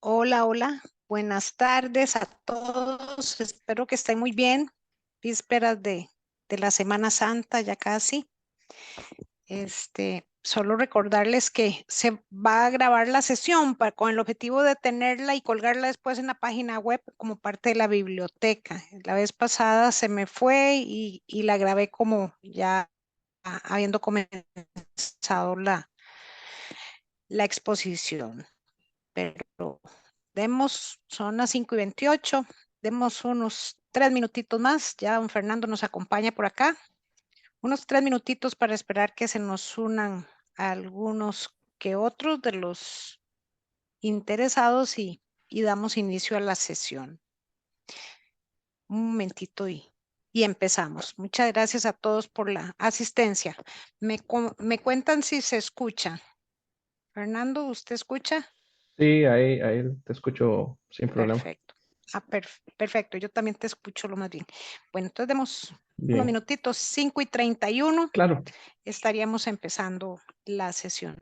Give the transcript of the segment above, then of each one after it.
Hola, hola. Buenas tardes a todos. Espero que estén muy bien. Vísperas de la Semana Santa, ya casi. Solo recordarles que se va a grabar la sesión con el objetivo de tenerla y colgarla después en la página web como parte de la biblioteca. La vez pasada se me fue y la grabé como ya habiendo comenzado la exposición. Pero son las 5:28, demos unos 3 minutitos más, ya don Fernando nos acompaña por acá, unos 3 minutitos para esperar que se nos unan algunos que otros de los interesados y damos inicio a la sesión. Un momentito y empezamos. Muchas gracias a todos por la asistencia. Me cuentan si se escucha. Fernando, ¿usted escucha? Sí, ahí te escucho sin problema. Perfecto. Perfecto. Yo también te escucho lo más bien. Bueno, entonces demos unos Bien, minutitos, 5:31, claro. estaríamos empezando la sesión.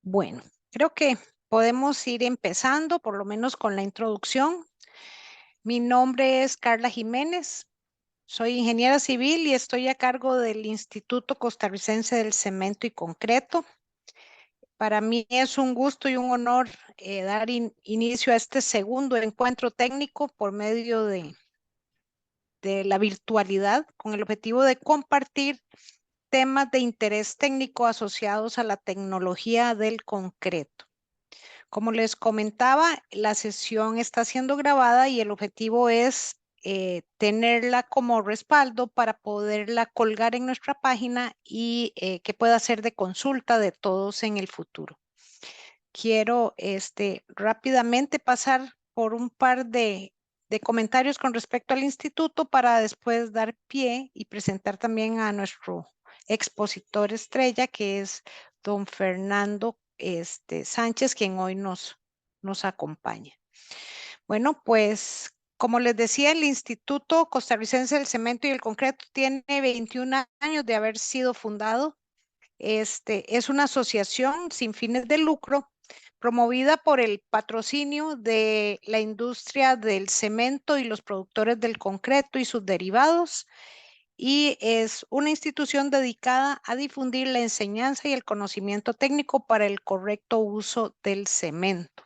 Bueno, creo que podemos ir empezando, por lo menos con la introducción. Mi nombre es Carla Jiménez, soy ingeniera civil y estoy a cargo del Instituto Costarricense del Cemento y Concreto. Para mí es un gusto y un honor dar inicio a este segundo encuentro técnico por medio de la virtualidad con el objetivo de compartir temas de interés técnico asociados a la tecnología del concreto. Como les comentaba, la sesión está siendo grabada y el objetivo es tenerla como respaldo para poderla colgar en nuestra página y que pueda ser de consulta de todos en el futuro. Quiero rápidamente pasar por un par de comentarios con respecto al instituto para después dar pie y presentar también a nuestro expositor estrella, que es don Fernando Sánchez, quien hoy nos acompaña. Bueno, pues como les decía, el Instituto Costarricense del Cemento y el Concreto tiene 21 años de haber sido fundado. Es una asociación sin fines de lucro promovida por el patrocinio de la industria del cemento y los productores del concreto y sus derivados, y es una institución dedicada a difundir la enseñanza y el conocimiento técnico para el correcto uso del cemento.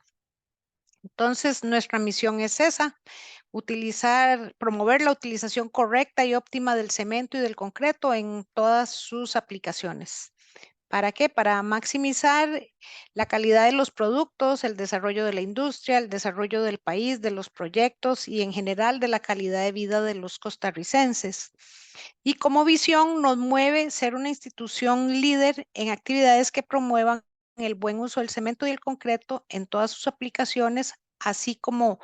Entonces, nuestra misión es esa: promover la utilización correcta y óptima del cemento y del concreto en todas sus aplicaciones. ¿Para qué? Para maximizar la calidad de los productos, el desarrollo de la industria, el desarrollo del país, de los proyectos y en general de la calidad de vida de los costarricenses. Y como visión nos mueve ser una institución líder en actividades que promuevan el buen uso del cemento y el concreto en todas sus aplicaciones, así como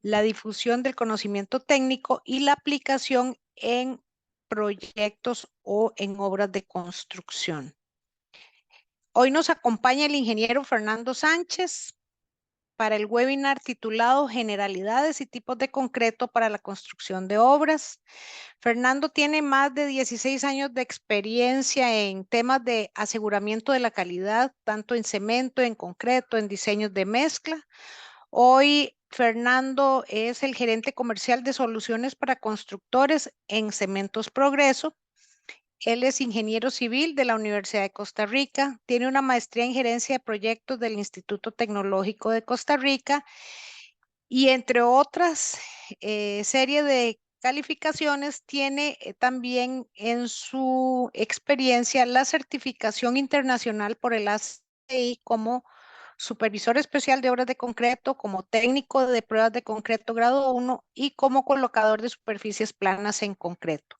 la difusión del conocimiento técnico y la aplicación en proyectos o en obras de construcción. Hoy nos acompaña el ingeniero Fernando Sánchez para el webinar titulado Generalidades y tipos de concreto para la construcción de obras. Fernando tiene más de 16 años de experiencia en temas de aseguramiento de la calidad, tanto en cemento, en concreto, en diseños de mezcla. Hoy Fernando es el gerente comercial de soluciones para constructores en Cementos Progreso. Él es ingeniero civil de la Universidad de Costa Rica, tiene una maestría en gerencia de proyectos del Instituto Tecnológico de Costa Rica y entre otras serie de calificaciones tiene también en su experiencia la certificación internacional por el ACI como supervisor especial de obras de concreto, como técnico de pruebas de concreto grado 1 y como colocador de superficies planas en concreto.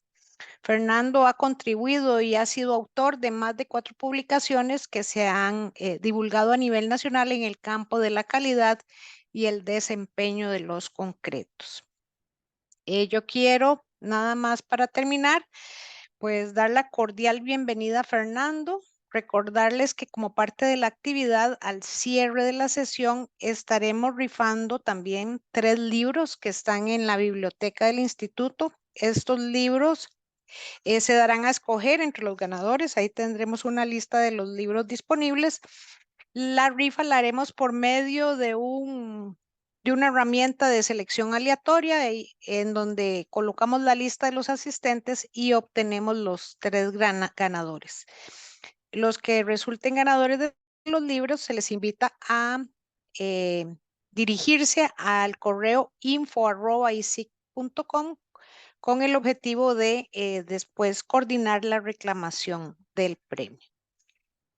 Fernando ha contribuido y ha sido autor de más de 4 publicaciones que se han divulgado a nivel nacional en el campo de la calidad y el desempeño de los concretos. Yo quiero, nada más para terminar, pues dar la cordial bienvenida a Fernando. Recordarles que como parte de la actividad, al cierre de la sesión, estaremos rifando también 3 libros que están en la biblioteca del instituto. Estos libros se darán a escoger entre los ganadores. Ahí tendremos una lista de los libros disponibles. La rifa la haremos por medio de una herramienta de selección aleatoria en donde colocamos la lista de los asistentes y obtenemos los 3 ganadores. Los que resulten ganadores de los libros se les invita a dirigirse al correo info@isic.com con el objetivo de después coordinar la reclamación del premio.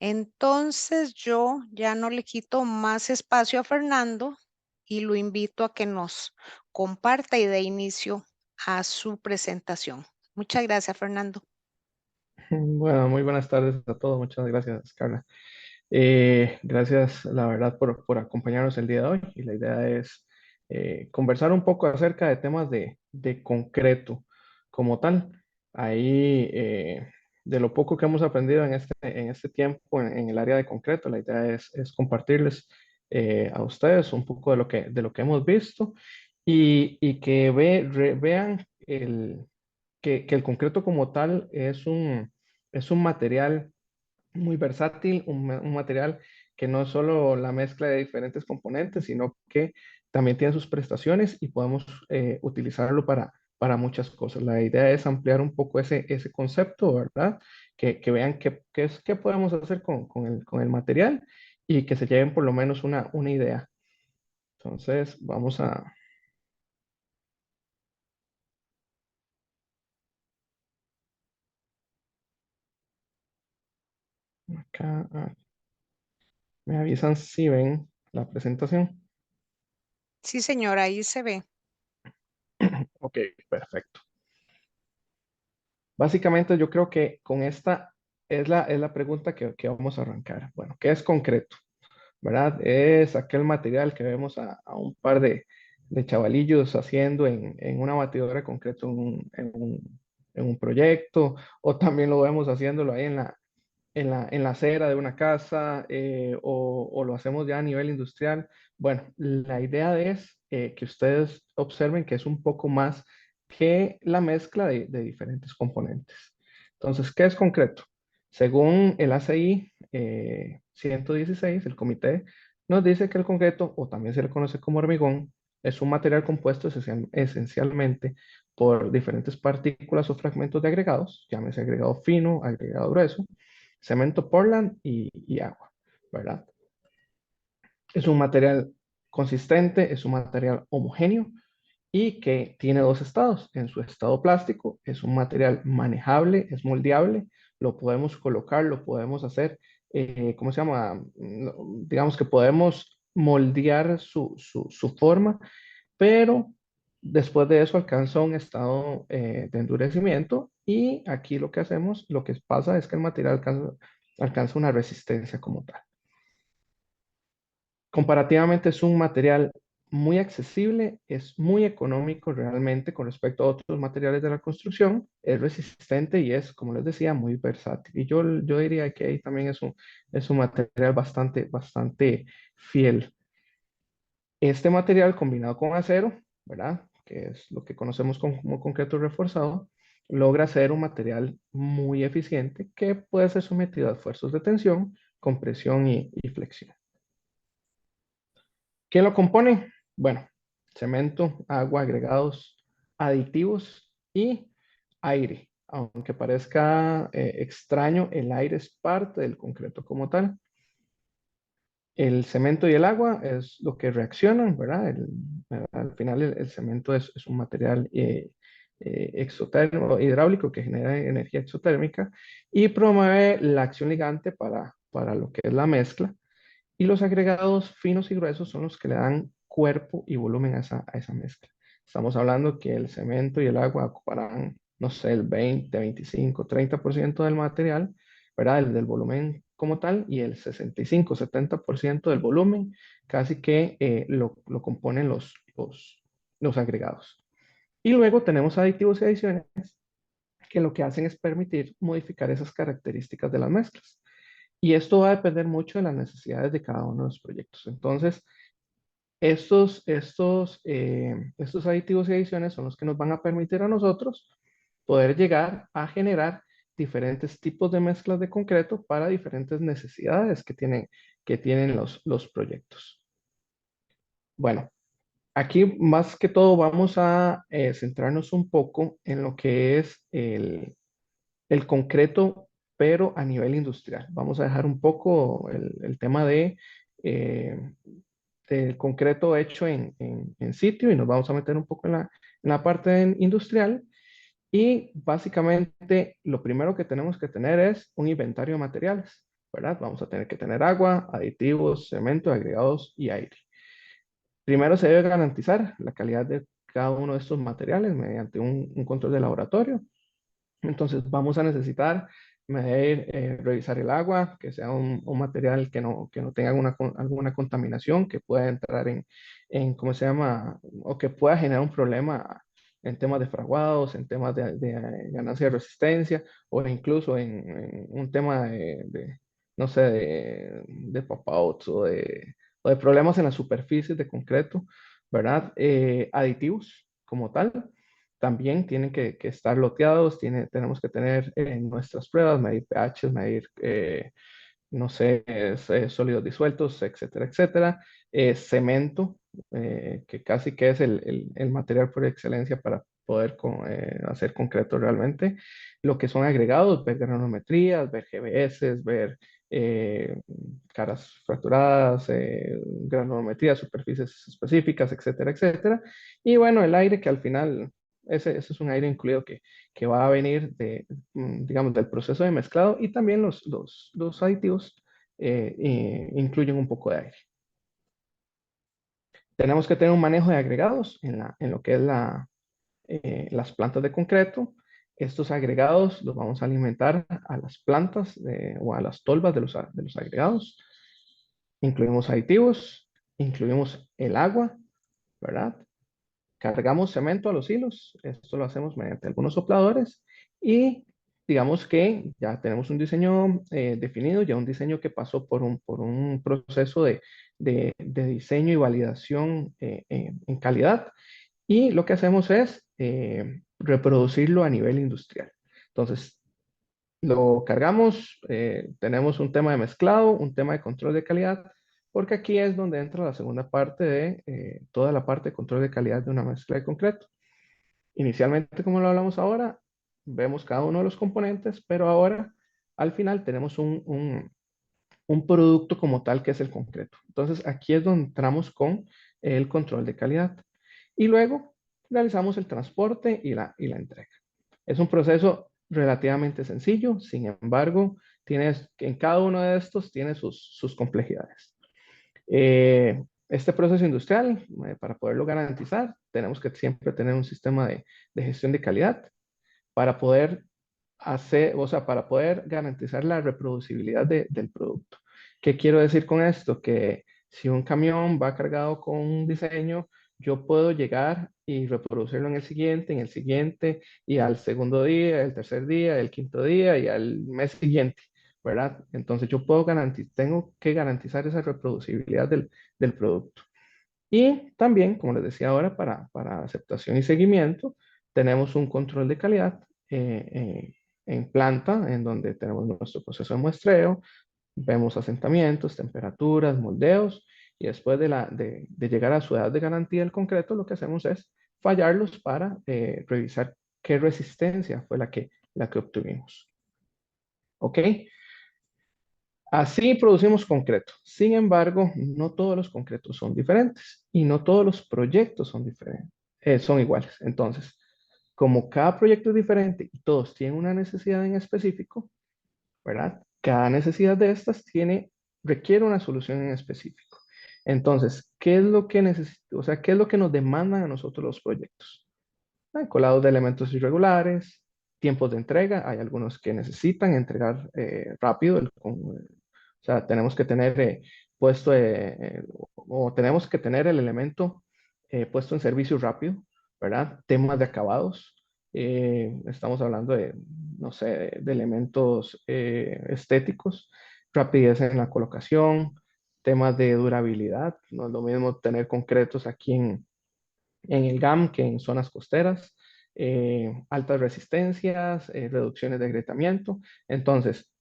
Entonces yo ya no le quito más espacio a Fernando y lo invito a que nos comparta y dé inicio a su presentación. Muchas gracias, Fernando. Bueno, muy buenas tardes a todos. Muchas gracias, Carla. Gracias, la verdad, por acompañarnos el día de hoy. Y la idea es conversar un poco acerca de temas de concreto como tal. Ahí, de lo poco que hemos aprendido en este tiempo en el área de concreto, la idea es compartirles a ustedes un poco de lo que hemos visto y que vean que el concreto como tal es un material muy versátil, un material que no es solo la mezcla de diferentes componentes, sino que también tiene sus prestaciones y podemos utilizarlo para muchas cosas. La idea es ampliar un poco ese concepto, ¿verdad? Que vean qué podemos hacer con el material y que se lleven por lo menos una idea. Entonces, vamos a acá, me avisan si ven la presentación. Sí, señora, ahí se ve. Ok, perfecto. Básicamente yo creo que con esta es la pregunta que vamos a arrancar. Bueno, ¿qué es concreto? ¿Verdad? Es aquel material que vemos a un par de chavalillos haciendo en una batidora de concreto en un proyecto, o también lo vemos haciéndolo ahí en la acera de una casa, o lo hacemos ya a nivel industrial. Bueno, la idea es que ustedes observen que es un poco más que la mezcla de diferentes componentes. Entonces, ¿qué es concreto? Según el ACI 116, el comité nos dice que el concreto, o también se le conoce como hormigón, es un material compuesto esencialmente por diferentes partículas o fragmentos de agregados, llámese agregado fino, agregado grueso, cemento Portland y agua, ¿verdad? Es un material consistente, es un material homogéneo y que tiene dos estados. En su estado plástico es un material manejable, es moldeable, lo podemos colocar, lo podemos hacer, ¿cómo se llama? Digamos que podemos moldear su forma, pero después de eso alcanza un estado de endurecimiento y aquí lo que hacemos, lo que pasa es que el material alcanza una resistencia como tal. Comparativamente es un material muy accesible, es muy económico realmente con respecto a otros materiales de la construcción, es resistente y es, como les decía, muy versátil. Y yo diría que ahí también es un material bastante fiel. Este material combinado con acero, ¿verdad? Que es lo que conocemos como concreto reforzado, logra ser un material muy eficiente que puede ser sometido a esfuerzos de tensión, compresión y flexión. ¿Qué lo compone? Bueno, cemento, agua, agregados, aditivos y aire. Aunque parezca extraño, el aire es parte del concreto como tal. El cemento y el agua es lo que reaccionan, ¿verdad? Al final el cemento es un material exotérmico, hidráulico que genera energía exotérmica y promueve la acción ligante para lo que es la mezcla. Y los agregados finos y gruesos son los que le dan cuerpo y volumen a esa mezcla. Estamos hablando que el cemento y el agua ocuparán, no sé, el 20, 25, 30% del material, ¿verdad? Del volumen como tal, y el 65, 70% del volumen casi que lo componen los agregados. Y luego tenemos aditivos y adiciones que lo que hacen es permitir modificar esas características de las mezclas. Y esto va a depender mucho de las necesidades de cada uno de los proyectos. Entonces, estos aditivos y adiciones son los que nos van a permitir a nosotros poder llegar a generar diferentes tipos de mezclas de concreto para diferentes necesidades que tienen los proyectos. Bueno, aquí más que todo vamos a centrarnos un poco en lo que es el concreto, pero a nivel industrial. Vamos a dejar un poco el tema eh, del concreto hecho en sitio y nos vamos a meter un poco en la parte industrial. Y básicamente lo primero que tenemos que tener es un inventario de materiales, ¿verdad? Vamos a tener que tener agua, aditivos, cemento, agregados y aire. Primero se debe garantizar la calidad de cada uno de estos materiales mediante un control de laboratorio. Entonces vamos a necesitar medir, revisar el agua, que sea un material que no tenga alguna contaminación, que pueda entrar ¿cómo se llama? O que pueda generar un problema en temas de fraguados, en temas de ganancia de resistencia, o incluso en un tema no sé, de pop-outs o de problemas en las superficies de concreto, ¿verdad? Aditivos como tal también tienen que estar loteados, tenemos que tener nuestras pruebas, medir pH, medir, no sé, sólidos disueltos, etcétera, etcétera. Cemento, que casi que es el material por excelencia para poder hacer concreto realmente. Lo que son agregados, ver granometrías, ver GBS, ver eh, caras fracturadas, granometrías, superficies específicas, etcétera, etcétera. Y bueno, el aire que al final ese es un aire incluido que va a venir digamos, del proceso de mezclado y también los aditivos incluyen un poco de aire. Tenemos que tener un manejo de agregados en lo que es las plantas de concreto. Estos agregados los vamos a alimentar a las plantas o a las tolvas de los agregados. Incluimos aditivos, incluimos el agua, ¿verdad? Cargamos cemento a los hilos, esto lo hacemos mediante algunos sopladores y digamos que ya tenemos un diseño definido, ya un diseño que pasó por un proceso de diseño y validación en calidad y lo que hacemos es reproducirlo a nivel industrial. Entonces, lo cargamos, tenemos un tema de mezclado, un tema de control de calidad, porque aquí es donde entra la segunda parte de toda la parte de control de calidad de una mezcla de concreto. Inicialmente, como lo hablamos ahora, vemos cada uno de los componentes, pero ahora al final tenemos un producto como tal que es el concreto. Entonces, aquí es donde entramos con el control de calidad. Y luego realizamos el transporte y la entrega. Es un proceso relativamente sencillo, sin embargo, en cada uno de estos tiene sus complejidades. Este proceso industrial, para poderlo garantizar, tenemos que siempre tener un sistema de gestión de calidad para poder o sea, para poder garantizar la reproducibilidad del producto. ¿Qué quiero decir con esto? Que si un camión va cargado con un diseño, yo puedo llegar y reproducirlo en el siguiente, y al segundo día, el tercer día, el quinto día y al mes siguiente, ¿verdad? Entonces yo tengo que garantizar esa reproducibilidad del producto. Y también, como les decía ahora, para aceptación y seguimiento, tenemos un control de calidad en planta, en donde tenemos nuestro proceso de muestreo, vemos asentamientos, temperaturas, moldeos, y después de llegar a su edad de garantía del concreto, lo que hacemos es fallarlos para revisar qué resistencia fue la que obtuvimos. ¿Ok? Así producimos concreto. Sin embargo, no todos los concretos son diferentes y no todos los proyectos son diferentes, son iguales. Entonces, como cada proyecto es diferente y todos tienen una necesidad en específico, ¿verdad? Cada necesidad de estas requiere una solución en específico. Entonces, ¿qué es lo que necesito? O sea, ¿qué es lo que nos demandan a nosotros los proyectos? Colados de elementos irregulares, tiempos de entrega. Hay algunos que necesitan entregar rápido. O sea, tenemos que tener puesto o tenemos que tener el elemento puesto en servicio rápido, ¿verdad? Temas de acabados. Estamos hablando de, no sé, de elementos estéticos, rapidez en la colocación, temas de durabilidad. No es lo mismo tener concretos aquí en el GAM que en zonas costeras, altas resistencias, reducciones de agrietamiento. Entonces,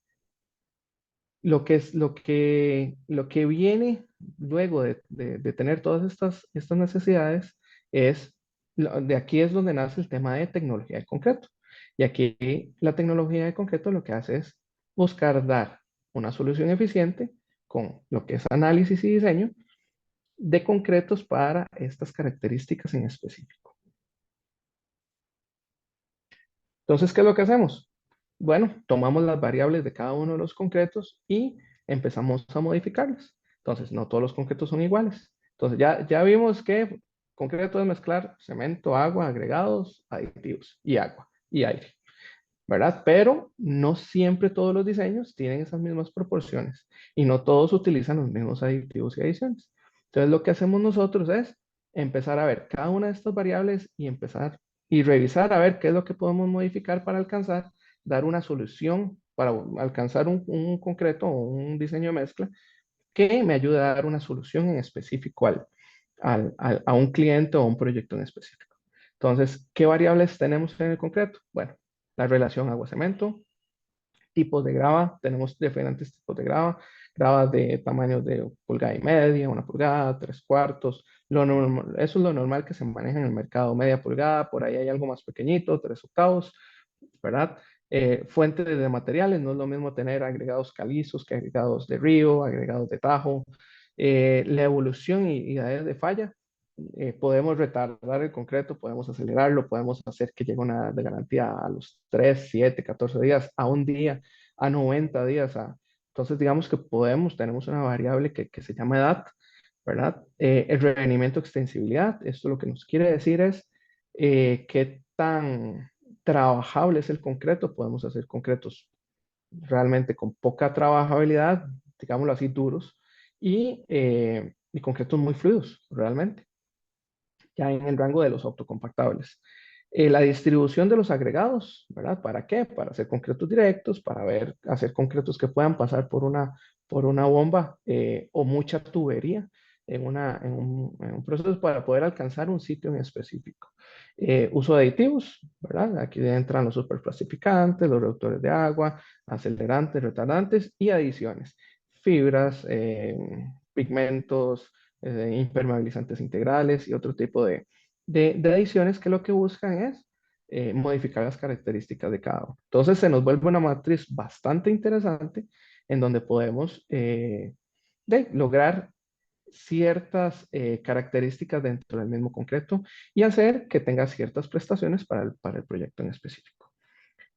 lo que viene luego de tener todas estas necesidades es, de aquí es donde nace el tema de tecnología de concreto. Y aquí la tecnología de concreto lo que hace es buscar dar una solución eficiente con lo que es análisis y diseño de concretos para estas características en específico. Entonces, ¿qué es lo que hacemos? Bueno, tomamos las variables de cada uno de los concretos y empezamos a modificarlas. Entonces, no todos los concretos son iguales. Entonces, ya vimos que concreto es mezclar cemento, agua, agregados, aditivos y agua y aire, ¿verdad? Pero no siempre todos los diseños tienen esas mismas proporciones y no todos utilizan los mismos aditivos y adiciones. Entonces, lo que hacemos nosotros es empezar a ver cada una de estas variables y empezar y revisar a ver qué es lo que podemos modificar para alcanzar, dar una solución para alcanzar un concreto o un diseño de mezcla que me ayude a dar una solución en específico a un cliente o un proyecto en específico. Entonces, ¿qué variables tenemos en el concreto? Bueno, la relación agua-cemento, tipos de grava, tenemos diferentes tipos de grava, grava de tamaños de pulgada y media, 1 pulgada, 3/4, eso es lo normal que se maneja en el mercado, media pulgada, por ahí hay algo más pequeñito, 3/8, ¿verdad? Fuentes de materiales, no es lo mismo tener agregados calizos que agregados de río, agregados de tajo. La evolución y áreas de falla, podemos retardar el concreto, podemos acelerarlo, podemos hacer que llegue una de garantía a los 3, 7, 14 días, a un día, a 90 días. Entonces, digamos que tenemos una variable que se llama edad, ¿verdad? El revenimiento extensibilidad, esto lo que nos quiere decir es qué tan trabajable es el concreto. Podemos hacer concretos realmente con poca trabajabilidad, digámoslo así, duros, y concretos muy fluidos, realmente, ya en el rango de los autocompactables. La distribución de los agregados, ¿verdad? ¿Para qué? Para hacer concretos directos, para hacer concretos que puedan pasar por una bomba o mucha tubería en un proceso para poder alcanzar un sitio en específico. Uso de aditivos, ¿verdad? Aquí entran los superplastificantes, los reductores de agua, acelerantes, retardantes y adiciones. Fibras, pigmentos, impermeabilizantes integrales y otro tipo de adiciones que lo que buscan es modificar las características de cada uno. Entonces se nos vuelve una matriz bastante interesante en donde podemos lograr ciertas características dentro del mismo concreto y hacer que tenga ciertas prestaciones para el proyecto en específico.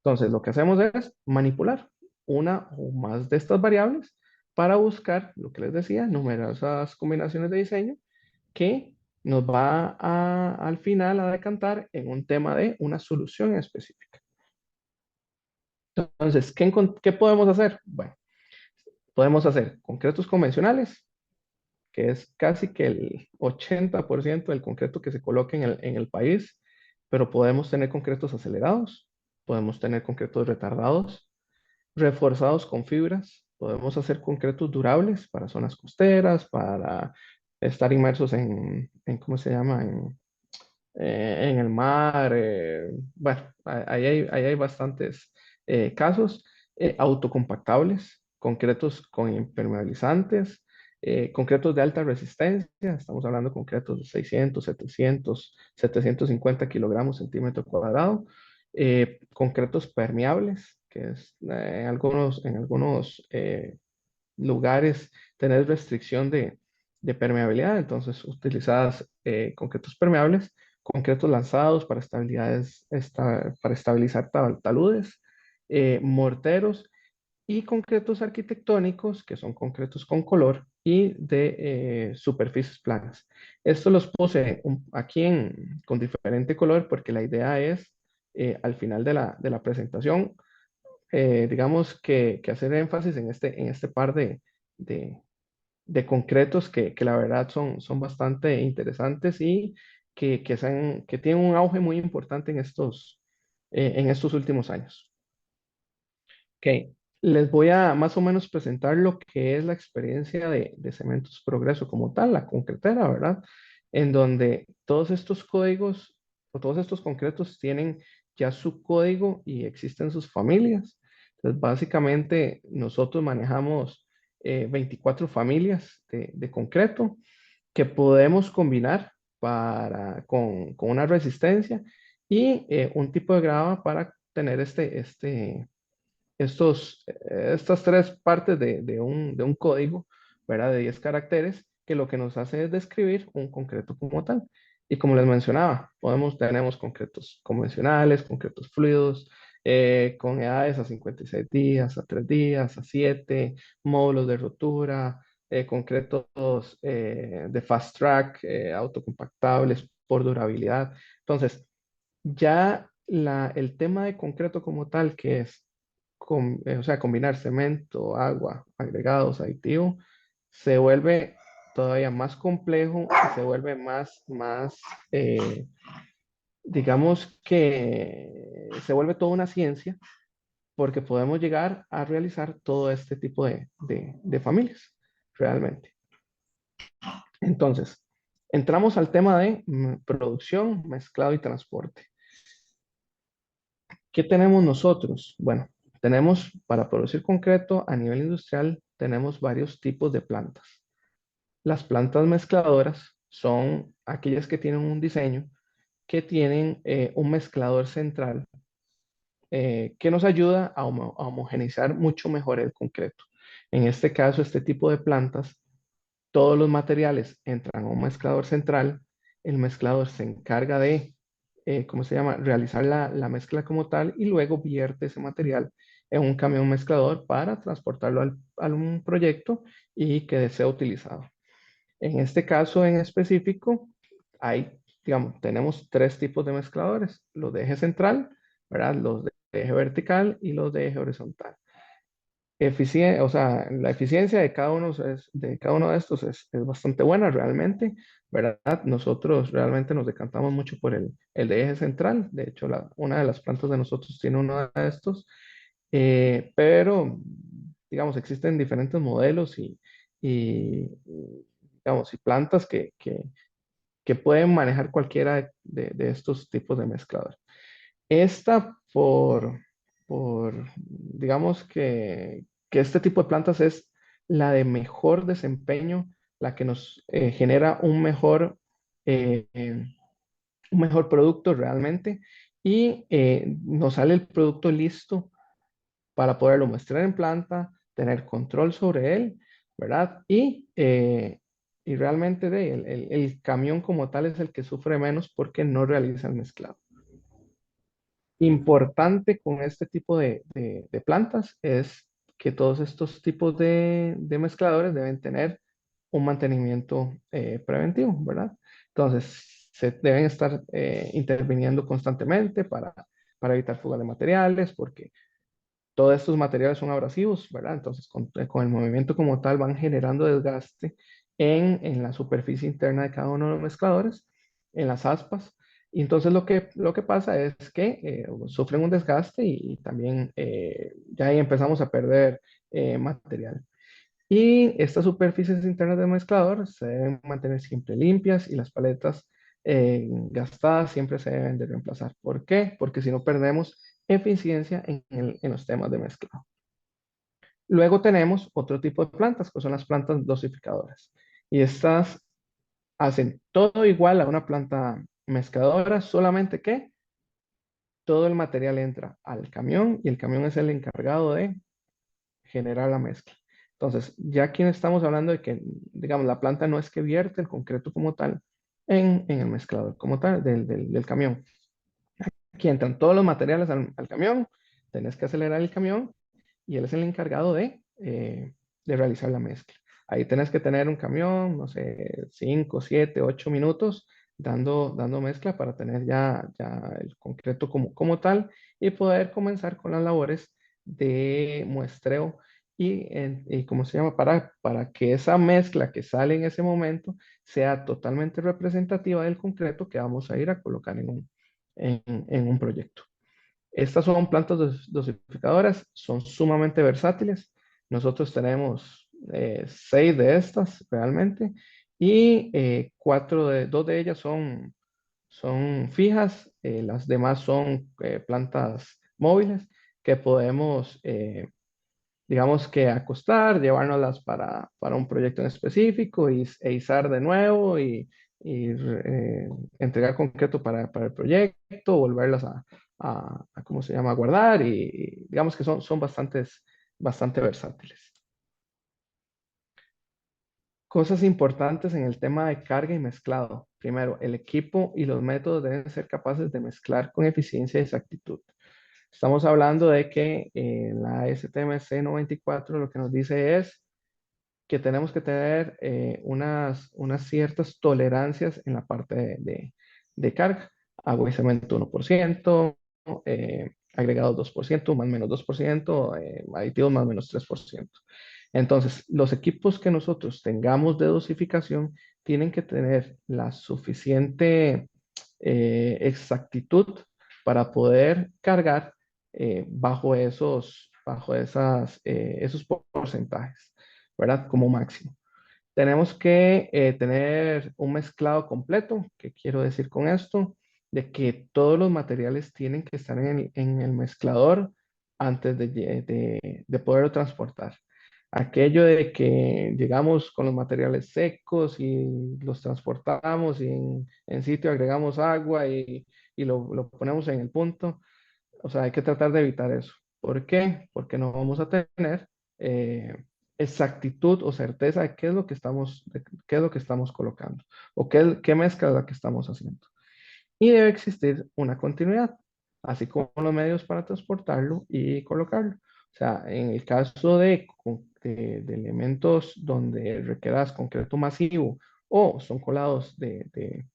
Entonces, lo que hacemos es manipular una o más de estas variables para buscar, lo que les decía, numerosas combinaciones de diseño que nos va al final a decantar en un tema de una solución específica. Entonces, ¿qué podemos hacer? Bueno, podemos hacer concretos convencionales, que es casi que el 80% del concreto que se coloca en el país, pero podemos tener concretos acelerados, podemos tener concretos retardados, reforzados con fibras. Podemos hacer concretos durables para zonas costeras, para estar inmersos ¿cómo se llama? En el mar. Bueno, ahí hay bastantes casos. Autocompactables, concretos con impermeabilizantes, concretos de alta resistencia, estamos hablando de concretos de 600, 700, 750 kilogramos centímetro cuadrado, concretos permeables, que es en algunos lugares tener restricción de permeabilidad, entonces utilizadas concretos permeables, concretos lanzados para, para estabilizar taludes, morteros y concretos arquitectónicos, que son concretos con color y de superficies planas. Esto los puse aquí con diferente color porque la idea es, al final de la presentación, digamos que hacer énfasis en este par de, de concretos que la verdad son bastante interesantes y que tienen un auge muy importante en estos últimos años. Ok, les voy a más o menos presentar lo que es la experiencia de Cementos Progreso como tal, la concretera, ¿verdad? En donde todos estos códigos o todos estos concretos tienen ya su código y existen sus familias. Entonces, básicamente, nosotros manejamos 24 familias de concreto que podemos combinar con una resistencia y un tipo de grava para tener estas tres partes de un código, ¿verdad? De 10 caracteres, que lo que nos hace es describir un concreto como tal. Y como les mencionaba, tenemos concretos convencionales, concretos fluidos, con edades a 56 días, a 3 días, a 7, módulos de rotura, concretos de fast track, autocompactables por durabilidad. Entonces, ya el tema de concreto como tal, que es o sea, combinar cemento, agua, agregados, aditivo, se vuelve todavía más complejo y se vuelve más digamos que se vuelve toda una ciencia porque podemos llegar a realizar todo este tipo de familias, realmente. Entonces, entramos al tema de producción, mezclado y transporte. ¿Qué tenemos nosotros? Bueno, tenemos para producir concreto a nivel industrial, tenemos varios tipos de plantas. Las plantas mezcladoras son aquellas que tienen un diseño que tienen un mezclador central que nos ayuda a homogeneizar mucho mejor el concreto. En este caso, este tipo de plantas, todos los materiales entran a un mezclador central, el mezclador se encarga de, ¿cómo se llama?, realizar la mezcla como tal y luego vierte ese material en un camión mezclador para transportarlo a un proyecto y que sea utilizado. En este caso en específico, tenemos tres tipos de mezcladores, los de eje central, ¿verdad? Los de eje vertical y los de eje horizontal. O sea, la eficiencia de cada uno de estos es bastante buena realmente, ¿verdad? Nosotros realmente nos decantamos mucho por el de eje central. De hecho, una de las plantas de nosotros tiene uno de estos, pero, digamos, existen diferentes modelos digamos, y plantas que pueden manejar cualquiera de estos tipos de mezcladores. Esta digamos que este tipo de plantas es la de mejor desempeño, la que nos genera eh, eh, un mejor producto realmente y nos sale el producto listo para poderlo muestrar en planta, tener control sobre él, ¿verdad? Y realmente el camión como tal es el que sufre menos porque no realiza el mezclado. Importante con este tipo de plantas es que todos estos tipos de mezcladores deben tener un mantenimiento preventivo, ¿verdad? Entonces, se deben estar interviniendo constantemente para evitar fuga de materiales, porque todos estos materiales son abrasivos, ¿verdad? Entonces, con el movimiento como tal van generando desgaste en la superficie interna de cada uno de los mezcladores, en las aspas. Y entonces lo que pasa es que sufren un desgaste y también ya ahí empezamos a perder material. Y estas superficies internas del mezclador se deben mantener siempre limpias y las paletas gastadas siempre se deben de reemplazar. ¿Por qué? Porque si no perdemos eficiencia en los temas de mezclado. Luego tenemos otro tipo de plantas, que son las plantas dosificadoras. Y estas hacen todo igual a una planta mezcladora, solamente que todo el material entra al camión y el camión es el encargado de generar la mezcla. Entonces, ya aquí estamos hablando de que, digamos, la planta no es que vierte el concreto como tal en el mezclador como tal del camión. Aquí entran todos los materiales al camión, tenés que acelerar el camión y él es el encargado de realizar la mezcla. Ahí tenés que tener un camión, no sé, 5, 7, 8 minutos dando mezcla para tener ya el concreto como tal y poder comenzar con las labores de muestreo y ¿cómo se llama? Para que esa mezcla que sale en ese momento sea totalmente representativa del concreto que vamos a ir a colocar en un proyecto. Estas son plantas dosificadoras, son sumamente versátiles. Nosotros tenemos 6 de estas realmente y dos de ellas son fijas, las demás son plantas móviles que podemos, digamos que acostar, llevárnoslas para un proyecto en específico e izar de nuevo y entregar concreto para el proyecto, volverlas ¿cómo se llama?, a guardar y digamos que son bastante versátiles. Cosas importantes en el tema de carga y mezclado. Primero, el equipo y los métodos deben ser capaces de mezclar con eficiencia y exactitud. Estamos hablando de que la STMC 94 lo que nos dice es que tenemos que tener unas ciertas tolerancias en la parte de carga. Agua y cemento 1%, agregados 2%, más o menos 2%, aditivos más o menos 3%. Entonces, los equipos que nosotros tengamos de dosificación tienen que tener la suficiente exactitud para poder cargar esos porcentajes, ¿verdad? Como máximo. Tenemos que tener un mezclado completo. ¿Qué quiero decir con esto? De que todos los materiales tienen que estar en el mezclador antes de poderlo transportar. Aquello de que llegamos con los materiales secos y los transportamos y en sitio agregamos agua y lo ponemos en el punto. O sea, hay que tratar de evitar eso. ¿Por qué? Porque no vamos a tener eh, exactitud o certeza de qué es lo que estamos colocando o qué mezcla es la que estamos haciendo. Y debe existir una continuidad, así como los medios para transportarlo y colocarlo. O sea, en el caso de elementos donde requieras concreto masivo o son colados de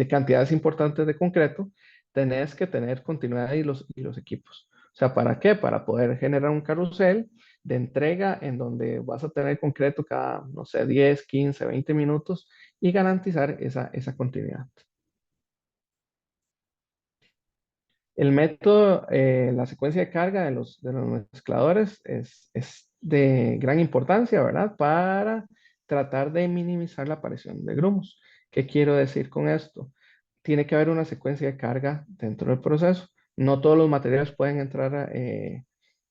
cantidades importantes de concreto, tenés que tener continuidad y los equipos. O sea, ¿para qué? Para poder generar un carrusel de entrega en donde vas a tener concreto cada, no sé, 10, 15, 20 minutos y garantizar esa continuidad. El método, la secuencia de carga de los mezcladores es de gran importancia, ¿verdad? Para tratar de minimizar la aparición de grumos. ¿Qué quiero decir con esto? Tiene que haber una secuencia de carga dentro del proceso. No todos los materiales pueden entrar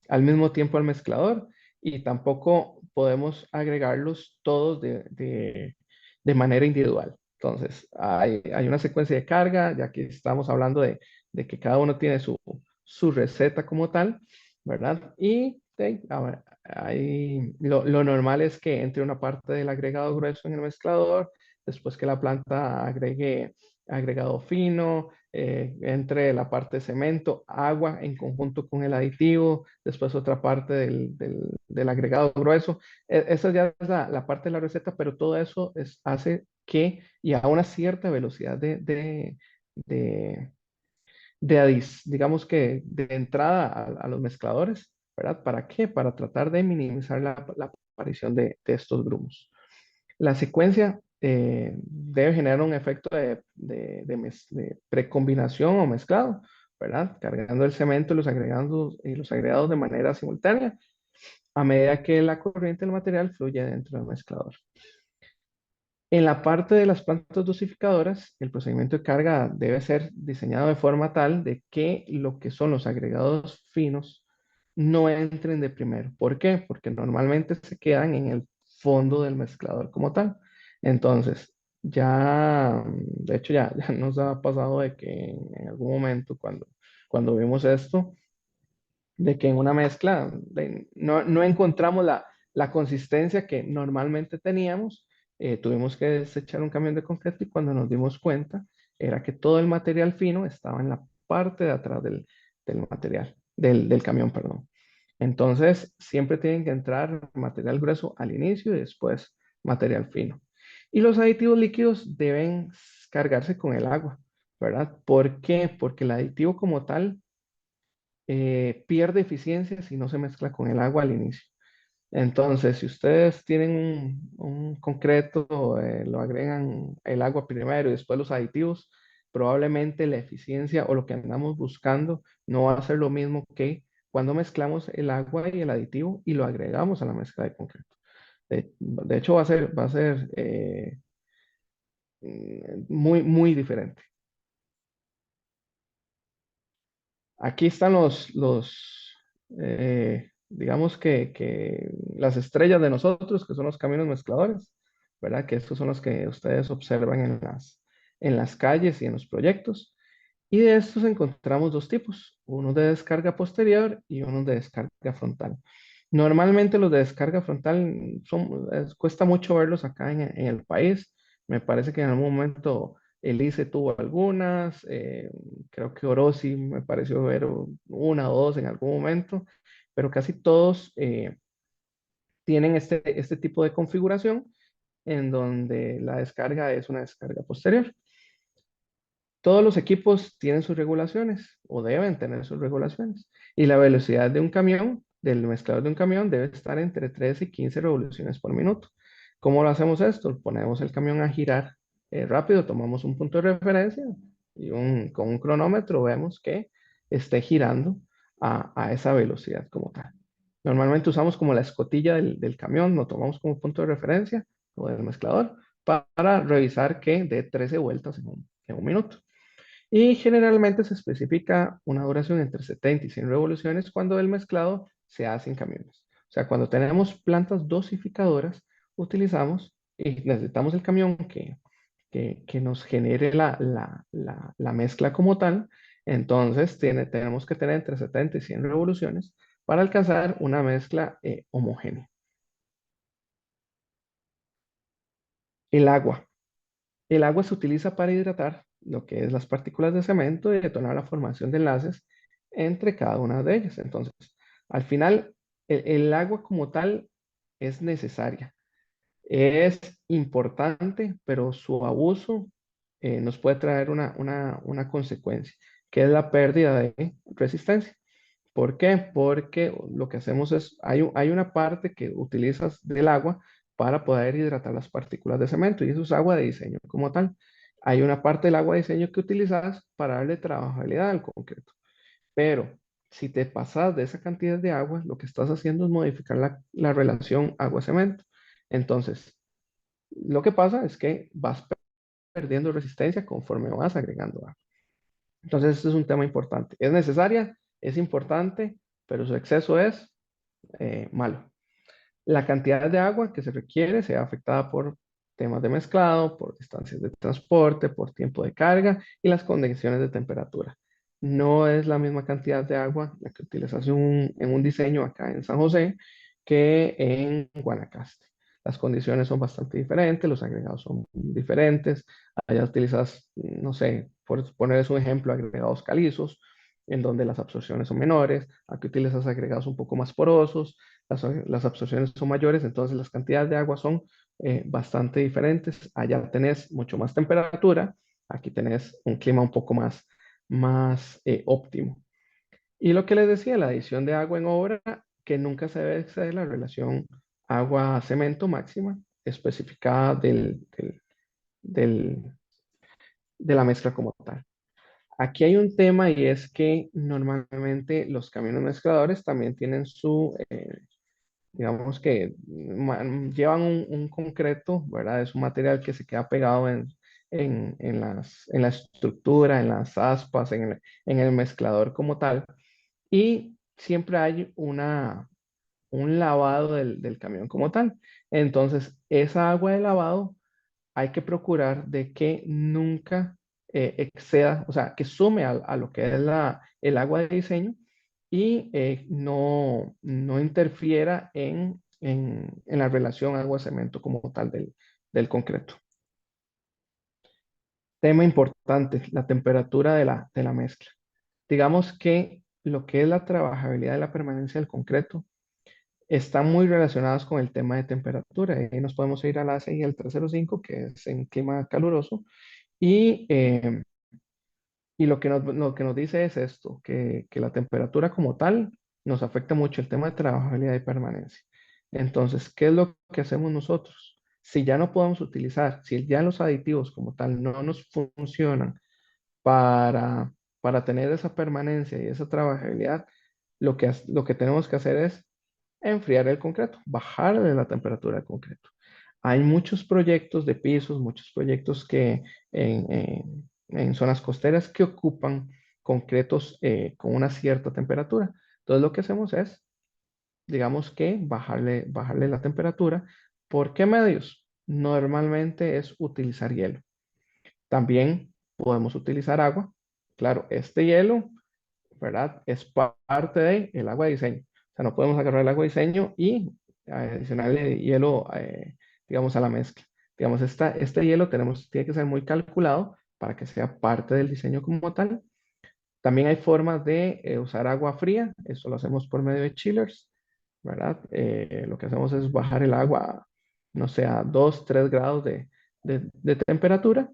al mismo tiempo al mezclador y tampoco podemos agregarlos todos de manera individual. Entonces, hay una secuencia de carga, ya que estamos hablando de que cada uno tiene su receta como tal, ¿verdad? Y lo normal es que entre una parte del agregado grueso en el mezclador, después que la planta agregue agregado fino, entre la parte de cemento, agua en conjunto con el aditivo, después otra parte del agregado grueso. Esa ya es la parte de la receta, pero todo eso hace que, y a una cierta velocidad de, digamos que de entrada a los mezcladores, ¿verdad? ¿Para qué? Para tratar de minimizar la aparición de estos grumos. La secuencia debe generar un efecto de precombinación o mezclado, ¿verdad? Cargando el cemento y los agregados de manera simultánea a medida que la corriente del material fluye dentro del mezclador. En la parte de las plantas dosificadoras, el procedimiento de carga debe ser diseñado de forma tal de que lo que son los agregados finos no entren de primero. ¿Por qué? Porque normalmente se quedan en el fondo del mezclador como tal. Entonces, ya, de hecho, ya nos ha pasado de que en algún momento cuando vimos esto, de que en una mezcla no encontramos la consistencia que normalmente teníamos. Tuvimos que desechar un camión de concreto y cuando nos dimos cuenta era que todo el material fino estaba en la parte de atrás del material, del camión, perdón. Entonces, siempre tienen que entrar material grueso al inicio y después material fino. Y los aditivos líquidos deben cargarse con el agua, ¿verdad? ¿Por qué? Porque el aditivo como tal pierde eficiencia si no se mezcla con el agua al inicio. Entonces, si ustedes tienen un concreto, lo agregan el agua primero y después los aditivos, probablemente la eficiencia o lo que andamos buscando no va a ser lo mismo que cuando mezclamos el agua y el aditivo y lo agregamos a la mezcla de concreto. De hecho, va a ser muy, muy diferente. Aquí están digamos que las estrellas de nosotros, que son los caminos mezcladores, ¿verdad? Que estos son los que ustedes observan en las calles y en los proyectos. Y de estos encontramos dos tipos, uno de descarga posterior y uno de descarga frontal. Normalmente los de descarga frontal cuesta mucho verlos acá en el país. Me parece que en algún momento Elise tuvo algunas, creo que Orosi me pareció ver una o dos en algún momento, pero casi todos tienen este tipo de configuración en donde la descarga es una descarga posterior. Todos los equipos tienen sus regulaciones o deben tener sus regulaciones. Y la velocidad de un camión, del mezclador de un camión, debe estar entre 13 y 15 revoluciones por minuto. ¿Cómo lo hacemos esto? Ponemos el camión a girar rápido, tomamos un punto de referencia y con un cronómetro vemos que esté girando a esa velocidad como tal. Normalmente usamos como la escotilla del camión, lo tomamos como punto de referencia o del mezclador para revisar que dé 13 vueltas en un minuto. Y generalmente se especifica una duración entre 70 y 100 revoluciones cuando el mezclado se hace en camiones. O sea, cuando tenemos plantas dosificadoras, utilizamos y necesitamos el camión que nos genere la mezcla como tal. Entonces, tenemos que tener entre 70 y 100 revoluciones para alcanzar una mezcla homogénea. El agua. El agua se utiliza para hidratar lo que es las partículas de cemento y detonar la formación de enlaces entre cada una de ellas. Entonces, al final, el agua como tal es necesaria. Es importante, pero su abuso nos puede traer una consecuencia, que es la pérdida de resistencia. ¿Por qué? Porque lo que hacemos es, hay una parte que utilizas del agua para poder hidratar las partículas de cemento y eso es agua de diseño como tal. Hay una parte del agua de diseño que utilizas para darle trabajabilidad al concreto. Pero si te pasas de esa cantidad de agua, lo que estás haciendo es modificar la relación agua-cemento. Entonces, lo que pasa es que vas perdiendo resistencia conforme vas agregando agua. Entonces, este es un tema importante. Es necesaria, es importante, pero su exceso es malo. La cantidad de agua que se requiere se ve afectada por temas de mezclado, por distancias de transporte, por tiempo de carga y las condiciones de temperatura. No es la misma cantidad de agua la que utilizas en un diseño acá en San José que en Guanacaste. Las condiciones son bastante diferentes, los agregados son diferentes. Allá utilizas, no sé, por ponerles un ejemplo, agregados calizos, en donde las absorciones son menores. Aquí utilizas agregados un poco más porosos, las absorciones son mayores, entonces las cantidades de agua son bastante diferentes. Allá tenés mucho más temperatura, aquí tenés un clima un poco más óptimo. Y lo que les decía, la adición de agua en obra, que nunca se debe exceder la relación agua-cemento máxima especificada del- de la mezcla como tal. Aquí hay un tema y es que normalmente los camiones mezcladores también tienen digamos que llevan un concreto, ¿verdad? Es un material que se queda pegado en la estructura, en las aspas, en el mezclador como tal. Y siempre hay un lavado del camión como tal. Entonces, esa agua de lavado hay que procurar de que nunca exceda, o sea, que sume a lo que es el agua de diseño y no interfiera en la relación agua-cemento como tal del concreto. Tema importante, la temperatura de la mezcla. Digamos que lo que es la trabajabilidad y la permanencia del concreto están muy relacionados con el tema de temperatura. Ahí nos podemos ir al ACE y al 305, que es en clima caluroso, y lo que nos dice es esto, que la temperatura como tal nos afecta mucho el tema de trabajabilidad y permanencia. Entonces, ¿qué es lo que hacemos nosotros? Si ya no podemos utilizar, si ya los aditivos como tal no nos funcionan para, para tener esa permanencia y esa trabajabilidad, lo que tenemos que hacer es enfriar el concreto, bajarle la temperatura del concreto. Hay muchos proyectos de pisos, muchos proyectos en zonas costeras que ocupan concretos con una cierta temperatura. Entonces lo que hacemos es, digamos que bajarle la temperatura. ¿Por qué medios? Normalmente es utilizar hielo. También podemos utilizar agua. Claro, este hielo, ¿verdad? Es parte del agua de diseño. O sea, no podemos agarrar el agua de diseño y adicionarle hielo, digamos, a la mezcla. Digamos, este hielo tiene que ser muy calculado para que sea parte del diseño como tal. También hay formas de usar agua fría. Eso lo hacemos por medio de chillers, ¿verdad? Lo que hacemos es bajar el agua, no sé, a 2, 3 grados de temperatura,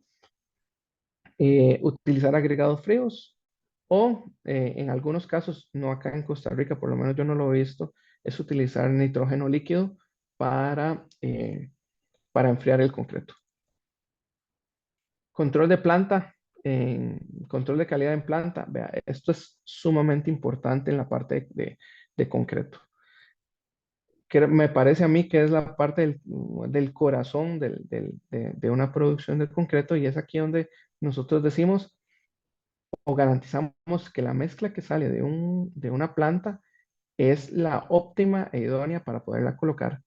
utilizar agregados fríos o en algunos casos, no acá en Costa Rica, por lo menos yo no lo he visto, es utilizar nitrógeno líquido para enfriar el concreto. Control de planta, control de calidad en planta, vea, esto es sumamente importante en la parte de concreto. Que me parece a mí que es la parte del corazón de una producción de concreto y es aquí donde nosotros decimos o garantizamos que la mezcla que sale de una planta es la óptima e idónea para poderla colocar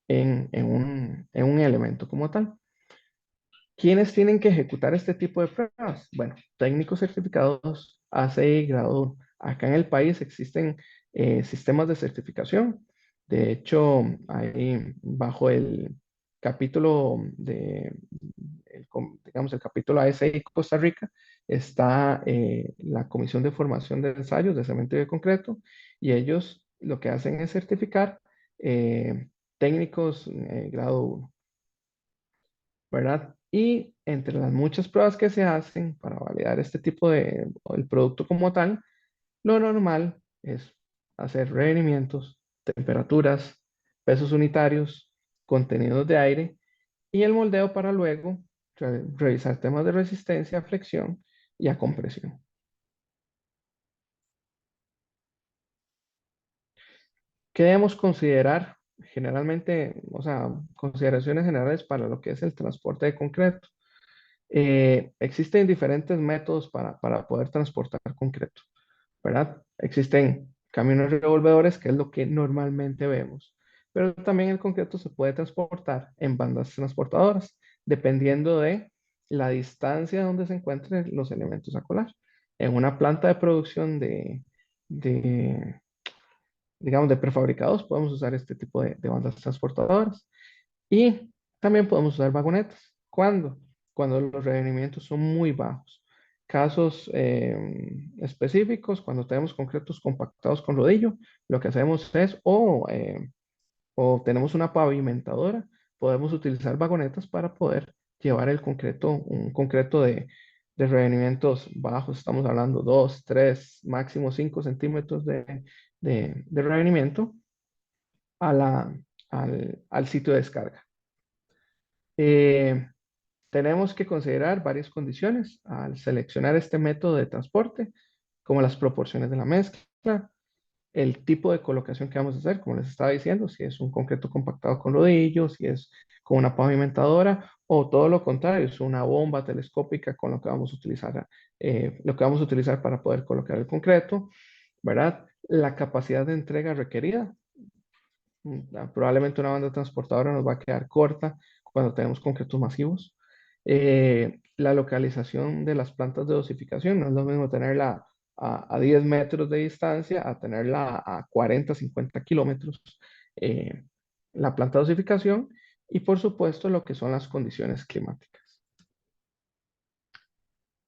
en un elemento como tal. ¿Quiénes tienen que ejecutar este tipo de pruebas? Bueno, técnicos certificados ACI grado 1. Acá en el país existen sistemas de certificación. De hecho, ahí bajo el capítulo digamos, el capítulo ASI Costa Rica, está la Comisión de Formación de Ensayos de Cemento y de Concreto, y ellos lo que hacen es certificar técnicos grado 1, ¿verdad? Y entre las muchas pruebas que se hacen para validar este tipo o el producto como tal, lo normal es hacer requerimientos, temperaturas, pesos unitarios, contenidos de aire y el moldeo para luego revisar temas de resistencia, a flexión y a compresión. ¿Qué debemos considerar generalmente, o sea, consideraciones generales para lo que es el transporte de concreto? Existen diferentes métodos para poder transportar concreto, ¿verdad? Existen camiones revolvedores, que es lo que normalmente vemos, pero también el concreto se puede transportar en bandas transportadoras, dependiendo de la distancia donde se encuentren los elementos a colar. En una planta de producción de digamos, de prefabricados, podemos usar este tipo de bandas transportadoras. Y también podemos usar vagonetas. ¿Cuándo? Cuando los requerimientos son muy bajos. Casos específicos, cuando tenemos concretos compactados con rodillo, lo que hacemos es, o tenemos una pavimentadora, podemos utilizar vagonetas para poder llevar un concreto de requerimientos bajos. Estamos hablando 2, 3, máximo 5 centímetros de requerimiento a al sitio de descarga. Eh, Tenemos que considerar varias condiciones al seleccionar este método de transporte, como las proporciones de la mezcla, el tipo de colocación que vamos a hacer, como les estaba diciendo, si es un concreto compactado con rodillos, si es con una pavimentadora o todo lo contrario, es una bomba telescópica con lo que vamos a utilizar para poder colocar el concreto. ¿verdad? La capacidad de entrega requerida. Probablemente una banda transportadora nos va a quedar corta cuando tenemos concretos masivos. La localización de las plantas de dosificación, no es lo mismo tenerla a 10 metros de distancia a tenerla a 40, 50 kilómetros. eh, la planta de dosificación y por supuesto lo que son las condiciones climáticas.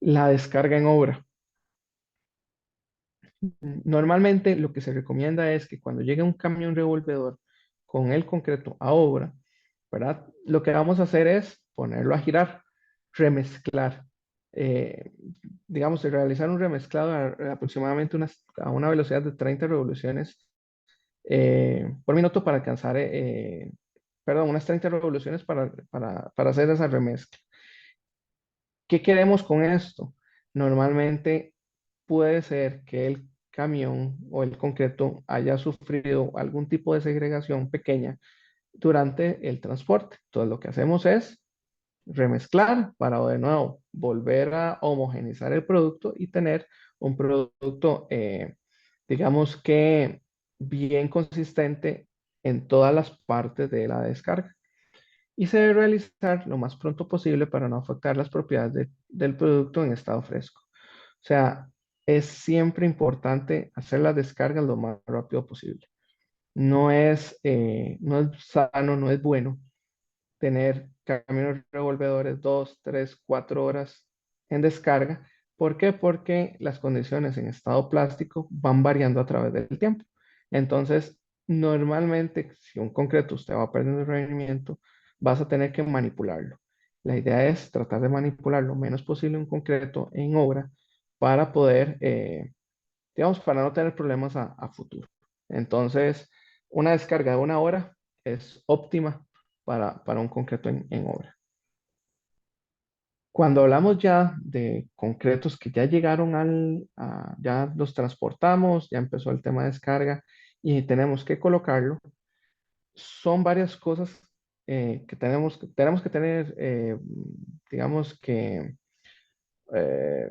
La descarga en obra. Normalmente lo que se recomienda es que cuando llegue un camión revolvedor con el concreto a obra, ¿verdad? Lo que vamos a hacer es ponerlo a girar, remezclar. Eh, digamos, realizar un remezclado a aproximadamente a una velocidad de 30 revoluciones por minuto para alcanzar, perdón, unas 30 revoluciones para hacer esa remezcla. ¿Qué queremos con esto? Normalmente puede ser que el camión o el concreto haya sufrido algún tipo de segregación pequeña durante el transporte. Entonces, lo que hacemos es remezclar para de nuevo volver a homogenizar el producto y tener un producto, digamos que bien consistente en todas las partes de la descarga. Y se debe realizar lo más pronto posible para no afectar las propiedades del producto en estado fresco. O sea, es siempre importante hacer las descargas lo más rápido posible. No es sano, no es bueno tener camiones revolvedores 2, 3, 4 horas en descarga. ¿Por qué? Porque las condiciones en estado plástico van variando a través del tiempo. Entonces, normalmente, si un concreto usted va perdiendo rendimiento, vas a tener que manipularlo. La idea es tratar de manipular lo menos posible un concreto en obra para poder, digamos, para no tener problemas a futuro. Entonces, una descarga de 1 hora es óptima para un concreto en obra. Cuando hablamos ya de concretos que ya llegaron ya los transportamos, ya empezó el tema de descarga y tenemos que colocarlo, son varias cosas que tenemos que tener, digamos que eh,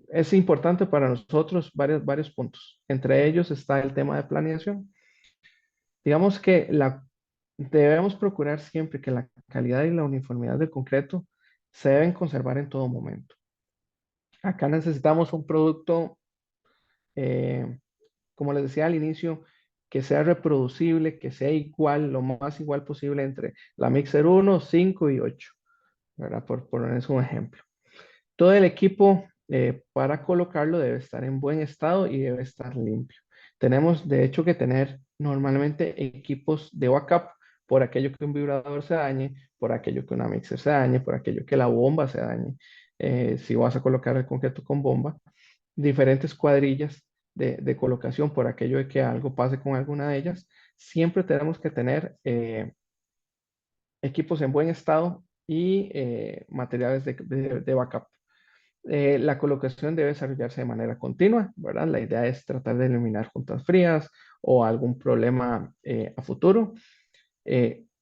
es importante para nosotros varios puntos. Entre ellos está el tema de planeación. Digamos que debemos procurar siempre que la calidad y la uniformidad del concreto se deben conservar en todo momento. Acá necesitamos un producto, eh, como les decía al inicio, que sea reproducible, que sea igual, lo más igual posible entre la Mixer 1, 5 y 8, ¿verdad? Por ponerles un ejemplo. Todo el equipo para colocarlo debe estar en buen estado y debe estar limpio. Tenemos, de hecho, que tener normalmente equipos de backup por aquello que un vibrador se dañe, por aquello que una mixer se dañe, por aquello que la bomba se dañe. Si vas a colocar el concreto con bomba, diferentes cuadrillas de colocación por aquello de que algo pase con alguna de ellas. Siempre tenemos que tener equipos en buen estado y materiales de backup. La colocación debe desarrollarse de manera continua, ¿verdad? La idea es tratar de eliminar juntas frías o algún problema a futuro.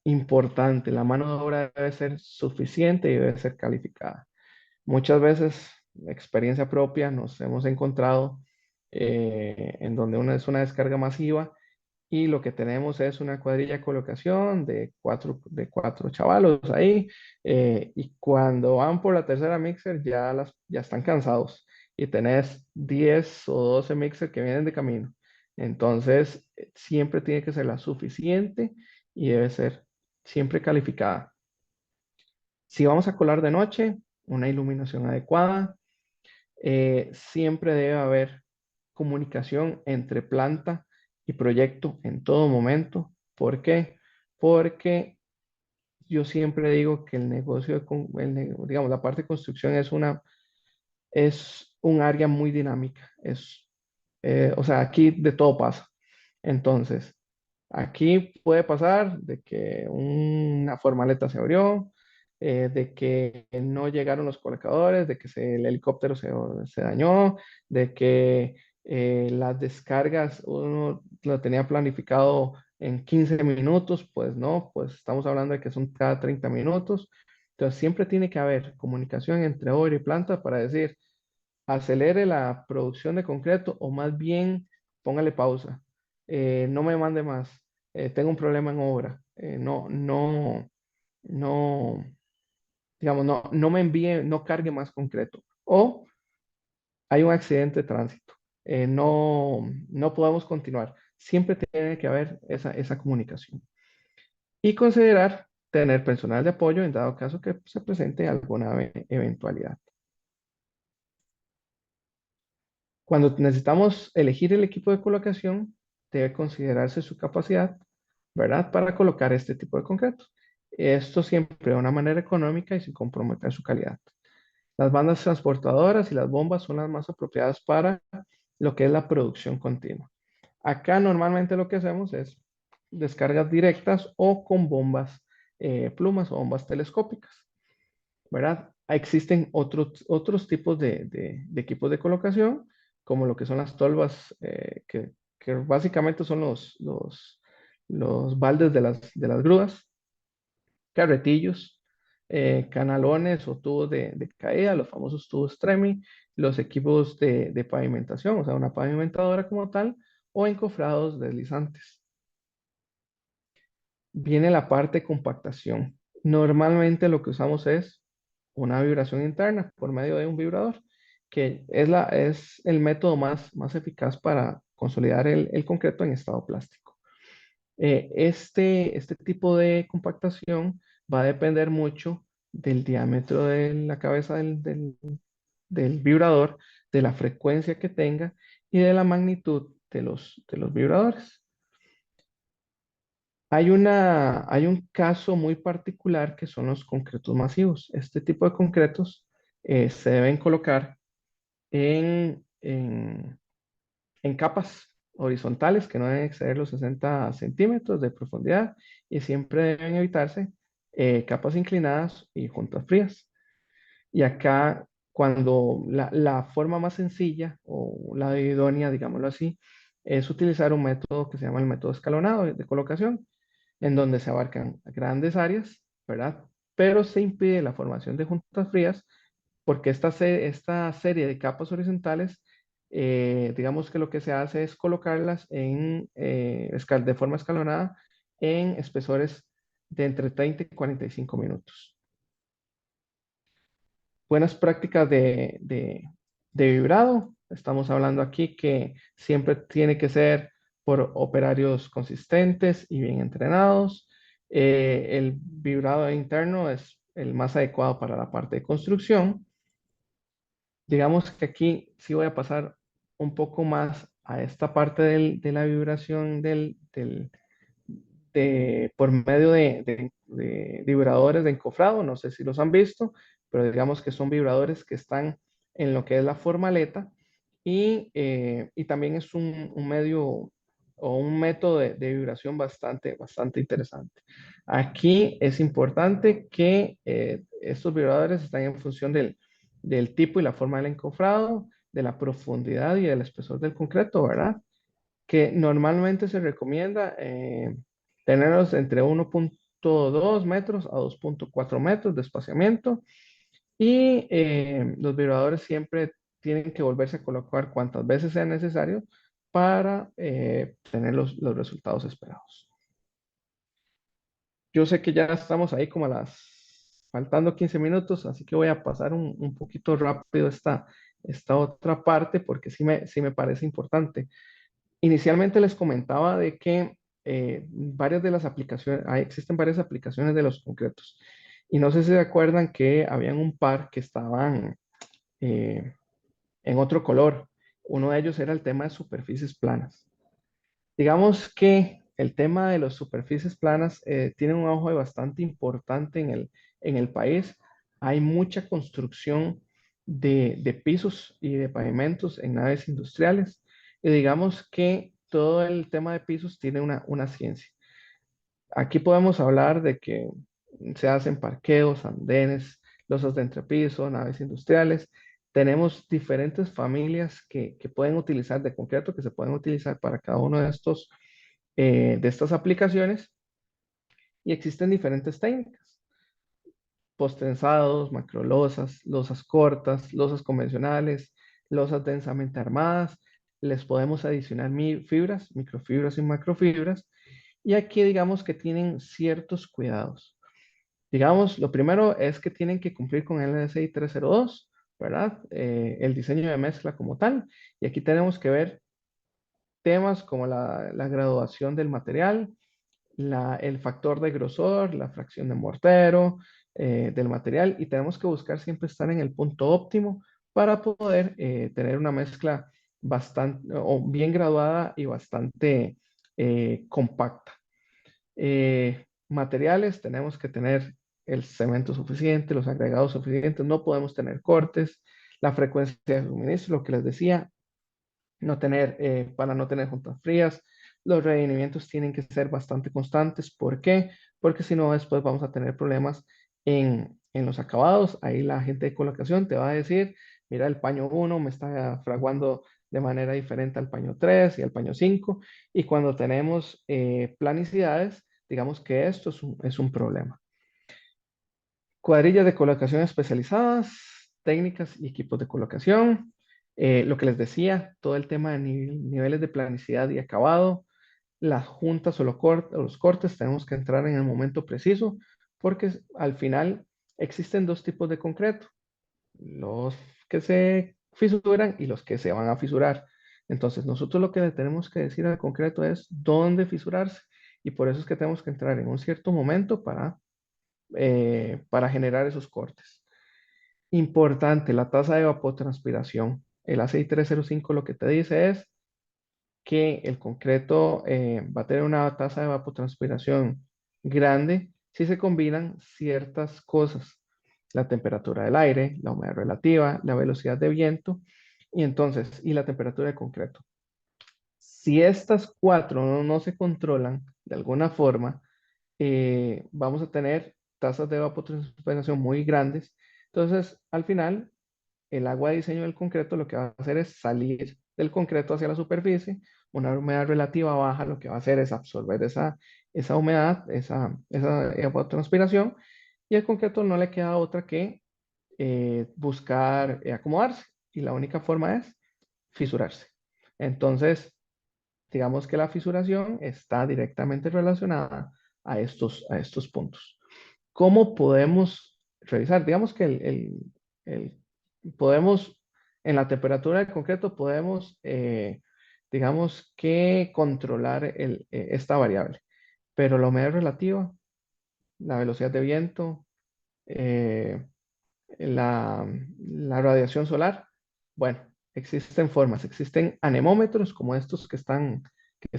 Importante, la mano de obra debe ser suficiente y debe ser calificada. Muchas veces, experiencia propia, nos hemos encontrado en donde es una descarga masiva y lo que tenemos es una cuadrilla de colocación de cuatro chavalos ahí, y cuando van por la tercera mixer ya están cansados y tenés 10 o 12 mixer que vienen de camino. Entonces, siempre tiene que ser la suficiente y debe ser siempre calificada. Si vamos a colar de noche, una iluminación adecuada, siempre debe haber comunicación entre planta y proyecto en todo momento. ¿Por qué? Porque yo siempre digo que el negocio, digamos, la parte de construcción es un área muy dinámica. O sea, aquí de todo pasa. Entonces, aquí puede pasar de que una formaleta se abrió, de que no llegaron los colocadores, de que el helicóptero se dañó, de que las descargas uno lo tenía planificado en 15 minutos, pues no, pues estamos hablando de que son cada 30 minutos. Entonces siempre tiene que haber comunicación entre obra y planta para decir, acelere la producción de concreto o más bien póngale pausa. No me mande más. Tengo un problema en obra. No, digamos, no me envíe, no cargue más concreto. O hay un accidente de tránsito. No podemos continuar. Siempre tiene que haber esa comunicación. Y considerar tener personal de apoyo en dado caso que se presente alguna eventualidad. Cuando necesitamos elegir el equipo de colocación, debe considerarse su capacidad, ¿verdad? Para colocar este tipo de concreto. Esto siempre de una manera económica y sin comprometer su calidad. Las bandas transportadoras y las bombas son las más apropiadas para lo que es la producción continua. Acá normalmente lo que hacemos es descargas directas o con bombas plumas o bombas telescópicas, ¿verdad? Existen otros tipos de equipos de colocación, como lo que son las tolvas, que básicamente son los baldes de las grúas, carretillos, canalones o tubos de caída, los famosos tubos TREMI, los equipos de pavimentación, o sea, una pavimentadora como tal, o encofrados deslizantes. Viene la parte de compactación. Normalmente lo que usamos es una vibración interna por medio de un vibrador, que es el método más eficaz para consolidar el concreto en estado plástico. Este tipo de compactación va a depender mucho del diámetro de la cabeza del vibrador, de la frecuencia que tenga y de la magnitud de los vibradores. Hay un caso muy particular que son los concretos masivos. Este tipo de concretos se deben colocar en capas horizontales que no deben exceder los 60 centímetros de profundidad y siempre deben evitarse capas inclinadas y juntas frías. Y acá, cuando la forma más sencilla o la idónea, digámoslo así, es utilizar un método que se llama el método escalonado de colocación, en donde se abarcan grandes áreas, ¿verdad? Pero se impide la formación de juntas frías porque esta serie de capas horizontales, digamos que lo que se hace es colocarlas de forma escalonada en espesores de entre 30 y 45 minutos. Buenas prácticas de vibrado. Estamos hablando aquí que siempre tiene que ser por operarios consistentes y bien entrenados. El vibrado interno es el más adecuado para la parte de construcción. Digamos que aquí sí voy a pasar un poco más a esta parte de la vibración por medio de vibradores de encofrado. No sé si los han visto, pero digamos que son vibradores que están en lo que es la formaleta y también es un medio o un método de vibración bastante interesante. Aquí es importante que estos vibradores están en función del tipo y la forma del encofrado, de la profundidad y del espesor del concreto, ¿verdad? Que normalmente se recomienda tenerlos entre 1.2 metros a 2.4 metros de espaciamiento y los vibradores siempre tienen que volverse a colocar cuantas veces sea necesario para tener los resultados esperados. Yo sé que ya estamos ahí como faltando 15 minutos, así que voy a pasar un poquito rápido esta otra parte porque sí me parece importante. Inicialmente les comentaba de que varias de las aplicaciones, existen varias aplicaciones de los concretos. Y no sé si se acuerdan que habían un par que estaban eh, en otro color. Uno de ellos era el tema de superficies planas. Digamos que el tema de las superficies planas tiene un auge bastante importante en el país. Hay mucha construcción de pisos y de pavimentos en naves industriales. Y digamos que todo el tema de pisos tiene una ciencia. Aquí podemos hablar de que se hacen parqueos, andenes, losas de entrepiso, naves industriales. Tenemos diferentes familias que pueden utilizar de concreto, que se pueden utilizar para cada uno de estas aplicaciones y existen diferentes técnicas. Postrensados, macrolosas, losas cortas, losas convencionales, losas densamente armadas, les podemos adicionar fibras, microfibras y macrofibras, y aquí digamos que tienen ciertos cuidados. Digamos, lo primero es que tienen que cumplir con el NSI 302, ¿verdad? El diseño de mezcla como tal, y aquí tenemos que ver temas como la graduación del material, el factor de grosor, la fracción de mortero del material, y tenemos que buscar siempre estar en el punto óptimo para poder tener una mezcla bastante o bien graduada y bastante compacta. Materiales, tenemos que tener el cemento suficiente, los agregados suficientes, no podemos tener cortes, la frecuencia de suministro, lo que les decía, para no tener juntas frías. Los revenimientos tienen que ser bastante constantes. ¿Por qué? Porque si no, después vamos a tener problemas en los acabados. Ahí la gente de colocación te va a decir, mira, el paño 1 me está fraguando de manera diferente al paño 3 y al paño 5. Y cuando tenemos planicidades, digamos que esto es un problema. Cuadrillas de colocación especializadas, técnicas y equipos de colocación. Lo que les decía, todo el tema de niveles de planicidad y acabado, las juntas o los cortes, tenemos que entrar en el momento preciso, porque al final existen dos tipos de concreto, los que se fisuran y los que se van a fisurar. Entonces, nosotros lo que le tenemos que decir al concreto es dónde fisurarse, y por eso es que tenemos que entrar en un cierto momento para generar esos cortes. Importante, la tasa de evapotranspiración. El ACI 305 lo que te dice es que el concreto va a tener una tasa de evapotranspiración grande si se combinan ciertas cosas. La temperatura del aire, la humedad relativa, la velocidad de viento y la temperatura del concreto. Si estas cuatro no se controlan de alguna forma, vamos a tener tasas de evapotranspiración muy grandes. Entonces, al final, el agua de diseño del concreto lo que va a hacer es salir del concreto hacia la superficie. Una humedad relativa baja lo que va a hacer es absorber esa humedad, esa evapotranspiración, y al concreto no le queda otra que buscar acomodarse. Y la única forma es fisurarse. Entonces, digamos que la fisuración está directamente relacionada a estos puntos. ¿Cómo podemos revisar? Digamos que podemos, en la temperatura del concreto, podemos, digamos que controlar esta variable, pero la humedad relativa, la velocidad de viento, eh, la radiación solar, bueno, existen formas, existen anemómetros como estos que están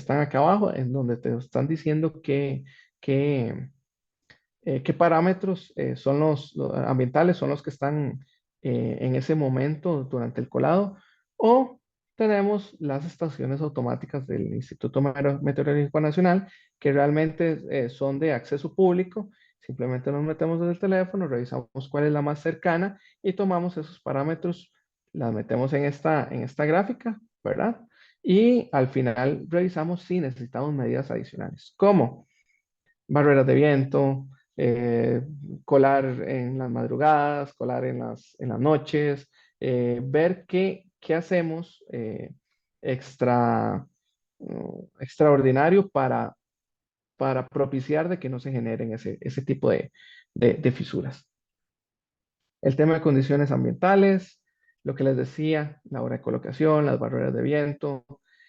acá abajo, en donde te están diciendo que qué parámetros son los ambientales, son los que están en ese momento durante el colado, o tenemos las estaciones automáticas del Instituto Meteorológico Nacional, que realmente son de acceso público. Simplemente nos metemos en el teléfono, revisamos cuál es la más cercana y tomamos esos parámetros, las metemos en esta gráfica, ¿verdad? Y al final revisamos si necesitamos medidas adicionales. ¿Cómo? Barreras de viento, eh, colar en las madrugadas, colar en las noches, ver qué hacemos extra, extraordinario para propiciar de que no se generen ese tipo de fisuras. El tema de condiciones ambientales, lo que les decía, la hora de colocación, las barreras de viento,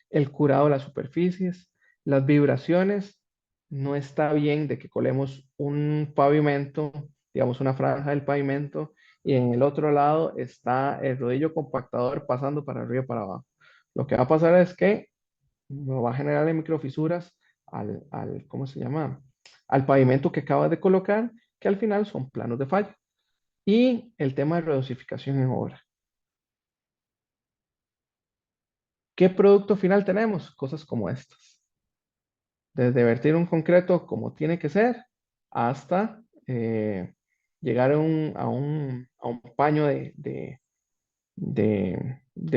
el curado de las superficies, las vibraciones. No está bien de que colemos un pavimento, digamos una franja del pavimento, y en el otro lado está el rodillo compactador pasando para arriba y para abajo. Lo que va a pasar es que va a generar microfisuras ¿cómo se llama? Al pavimento que acabas de colocar, que al final son planos de falla. Y el tema de redosificación en obra. ¿Qué producto final tenemos? Cosas como estas. Desde vertir un concreto como tiene que ser hasta llegar a un paño de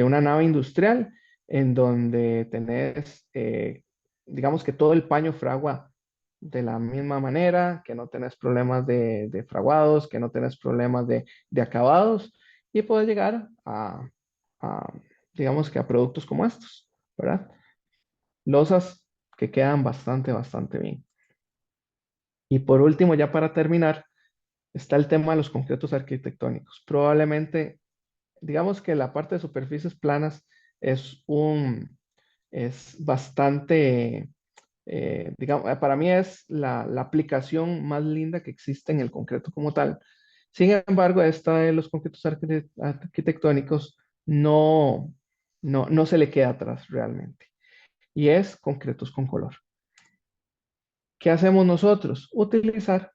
una nave industrial en donde tenés, digamos que todo el paño fragua de la misma manera, que no tenés problemas de fraguados, que no tenés problemas de acabados, y puedes llegar a, digamos que a productos como estos, ¿verdad? Losas que quedan bastante, bastante bien. Y por último, ya para terminar, está el tema de los concretos arquitectónicos. Probablemente, digamos que la parte de superficies planas es es bastante, digamos, para mí es la aplicación más linda que existe en el concreto como tal. Sin embargo, esta de los concretos arquitectónicos no, no se le queda atrás realmente. Y es concretos con color. ¿Qué hacemos nosotros? Utilizar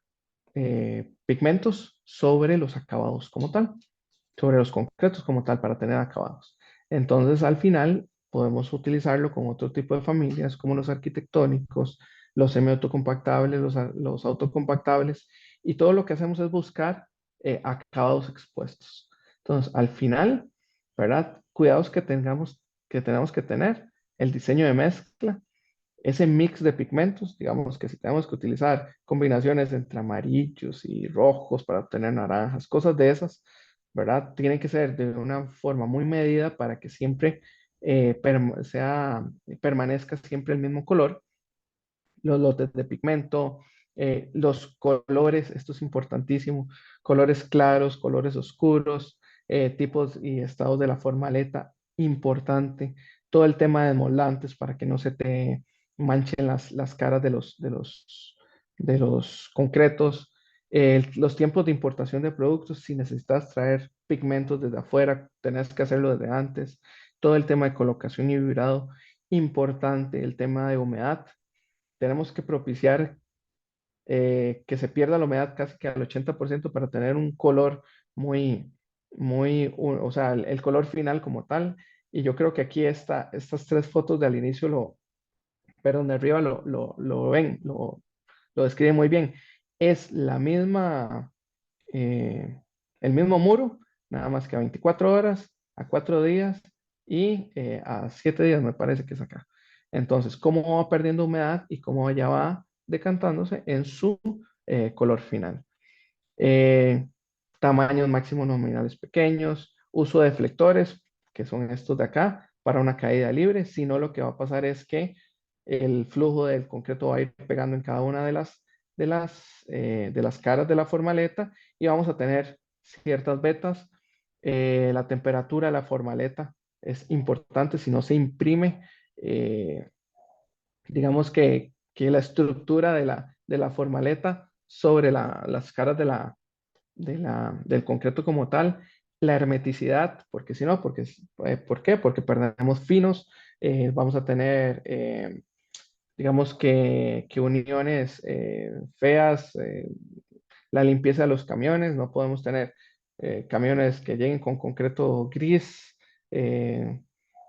pigmentos sobre los acabados como tal, sobre los concretos como tal para tener acabados. Entonces, al final, podemos utilizarlo con otro tipo de familias como los arquitectónicos, los semiautocompactables, los autocompactables, y todo lo que hacemos es buscar acabados expuestos. Entonces, al final, ¿verdad? Cuidados que tenemos que tener, el diseño de mezcla, ese mix de pigmentos, digamos que si tenemos que utilizar combinaciones entre amarillos y rojos para obtener naranjas, cosas de esas, ¿verdad? Tienen que ser de una forma muy medida para que siempre permanezca siempre el mismo color, los lotes de pigmento, los colores, esto es importantísimo, colores claros, colores oscuros, tipos y estados de la formaleta, importante, todo el tema de molantes para que no se te manchen las caras de los concretos, los tiempos de importación de productos, si necesitas traer pigmentos desde afuera, tenés que hacerlo desde antes, todo el tema de colocación y vibrado, importante, el tema de humedad, tenemos que propiciar que se pierda la humedad casi que al 80% para tener un color muy, o sea, el color final como tal. Y yo creo que aquí estas tres fotos de al inicio, perdón, de arriba lo ven, lo describen muy bien. Es la misma, eh, el mismo muro, nada más que a 24 horas, a 4 días y a 7 días me parece que es acá. Entonces, cómo va perdiendo humedad y cómo ya va decantándose en su color final. Eh, Tamaños máximos nominales pequeños, uso de deflectores, que son estos de acá, para una caída libre, si no lo que va a pasar es que el flujo del concreto va a ir pegando en cada una de las caras de la formaleta y vamos a tener ciertas vetas. La temperatura de la formaleta es importante, si no se imprime, digamos que la estructura de la formaleta sobre las caras del concreto como tal, la hermeticidad, porque si no, ¿por qué? Porque perdemos finos, vamos a tener, digamos que uniones feas, la limpieza de los camiones, no podemos tener camiones que lleguen con concreto gris eh,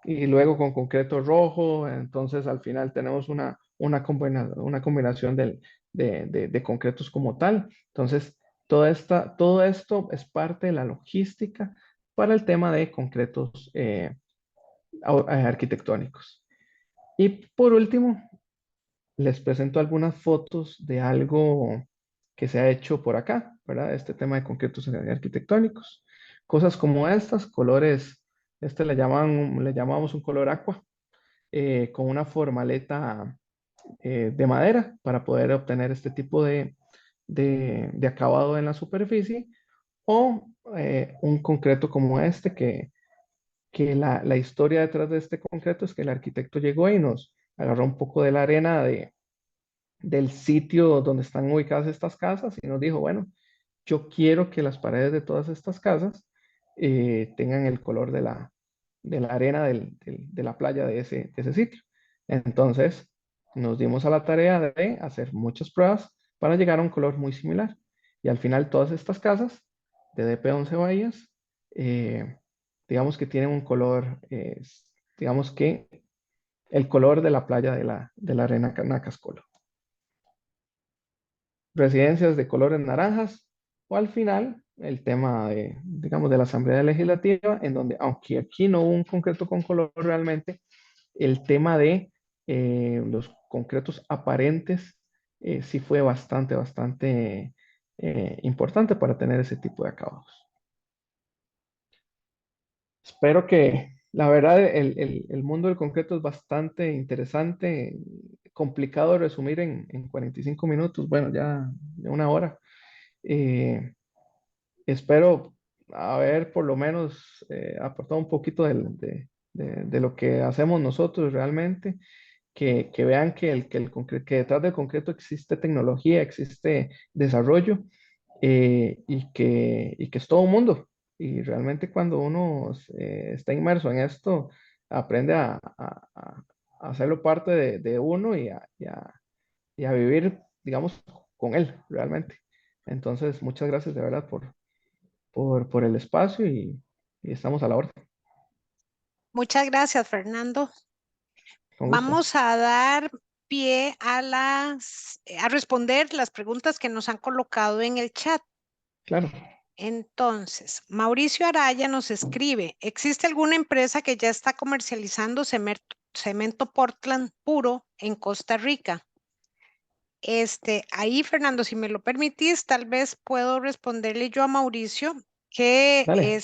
y luego con concreto rojo, entonces al final tenemos una combinación de concretos como tal. Entonces, todo esto es parte de la logística para el tema de concretos arquitectónicos. Y por último, les presento algunas fotos de algo que se ha hecho por acá, ¿verdad? Este tema de concretos arquitectónicos. Cosas como estas, colores, le llamamos un color aqua, con una formaleta de madera para poder obtener este tipo de acabado en la superficie, o un concreto como este, que la historia detrás de este concreto es que el arquitecto llegó y nos agarró un poco de la arena del sitio donde están ubicadas estas casas y nos dijo, bueno, yo quiero que las paredes de todas estas casas tengan el color de la arena de la playa de ese sitio. Entonces, nos dimos a la tarea de hacer muchas pruebas para llegar a un color muy similar. Y al final, todas estas casas de DP11 Bahías, eh, digamos que tienen un color, digamos que el color de la playa de la arena Nacascolo, residencias de colores naranjas, o al final el tema de, digamos, de la Asamblea Legislativa, en donde, aunque aquí no hubo un concreto con color realmente, el tema de los concretos aparentes sí fue bastante importante para tener ese tipo de acabados. Espero que, la verdad, el mundo del concreto es bastante interesante, complicado de resumir en 45 minutos, bueno, ya una hora. Eh, Espero haber por lo menos aportado un poquito de lo que hacemos nosotros realmente, que vean que detrás del concreto existe tecnología, existe desarrollo, y que es todo un mundo. Y realmente cuando uno está inmerso en esto, aprende a hacerlo parte de uno y a vivir, digamos, con él realmente. Entonces, muchas gracias de verdad por el espacio y estamos a la orden. Muchas gracias, Fernando. Con gusto. Vamos a dar pie a responder las preguntas que nos han colocado en el chat. Claro. Entonces, Mauricio Araya nos escribe, ¿existe alguna empresa que ya está comercializando cemento Portland puro en Costa Rica? Ahí, Fernando, si me lo permitís, tal vez puedo responderle yo a Mauricio que Dale.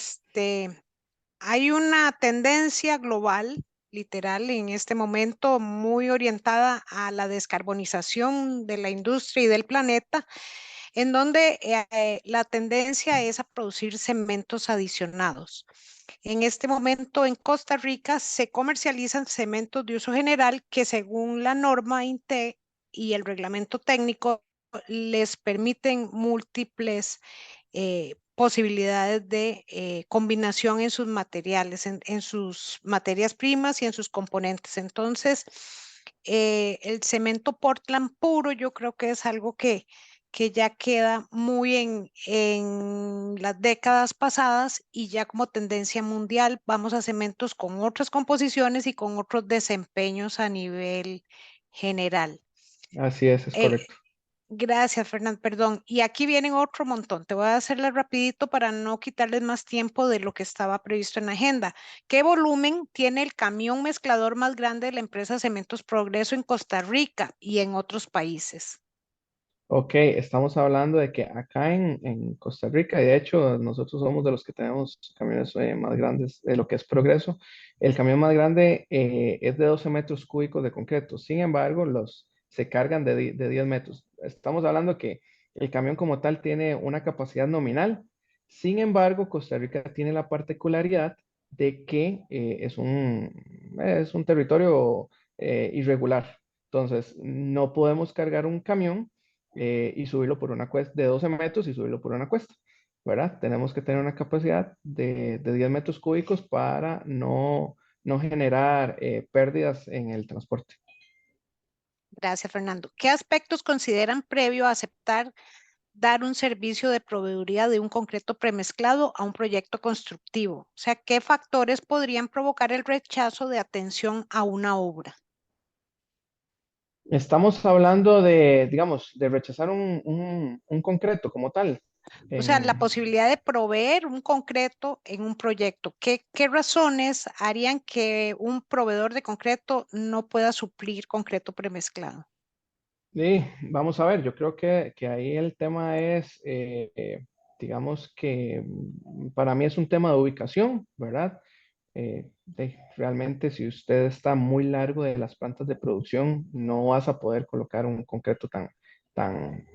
hay una tendencia global, literal, en este momento muy orientada a la descarbonización de la industria y del planeta, en donde la tendencia es a producir cementos adicionados. En este momento en Costa Rica se comercializan cementos de uso general que según la norma INTE y el reglamento técnico les permiten múltiples posibilidades de combinación en sus materiales, en sus materias primas y en sus componentes. Entonces, el cemento Portland puro yo creo que es algo que ya queda muy en las décadas pasadas y ya como tendencia mundial vamos a cementos con otras composiciones y con otros desempeños a nivel general. Así es Eh, correcto. Gracias, Fernando, perdón. Y aquí vienen otro montón. Te voy a hacerle rapidito para no quitarles más tiempo de lo que estaba previsto en la agenda. ¿Qué volumen tiene el camión mezclador más grande de la empresa Cementos Progreso en Costa Rica y en otros países? Ok, estamos hablando de que acá en Costa Rica, y de hecho nosotros somos de los que tenemos camiones más grandes de lo que es Progreso. El camión más grande es de 12 metros cúbicos de concreto. Sin embargo, los se cargan de 10 metros. Estamos hablando que el camión como tal tiene una capacidad nominal. Sin embargo, Costa Rica tiene la particularidad de que es un territorio irregular. Entonces, no podemos cargar un camión y subirlo por una cuesta de 12 metros y subirlo por una cuesta, ¿verdad? Tenemos que tener una capacidad de 10 metros cúbicos para no generar pérdidas en el transporte. Gracias, Fernando. ¿Qué aspectos consideran previo a aceptar dar un servicio de proveeduría de un concreto premezclado a un proyecto constructivo? O sea, ¿qué factores podrían provocar el rechazo de atención a una obra? Estamos hablando digamos, de rechazar un concreto como tal. O sea, la Eh, posibilidad de proveer un concreto en un proyecto. ¿Qué razones harían que un proveedor de concreto no pueda suplir concreto premezclado? y vamos a ver, yo creo que ahí el tema es, digamos que para mí es un tema de ubicación, ¿verdad? Realmente si usted está muy largo de las plantas de producción, no vas a poder colocar un concreto tan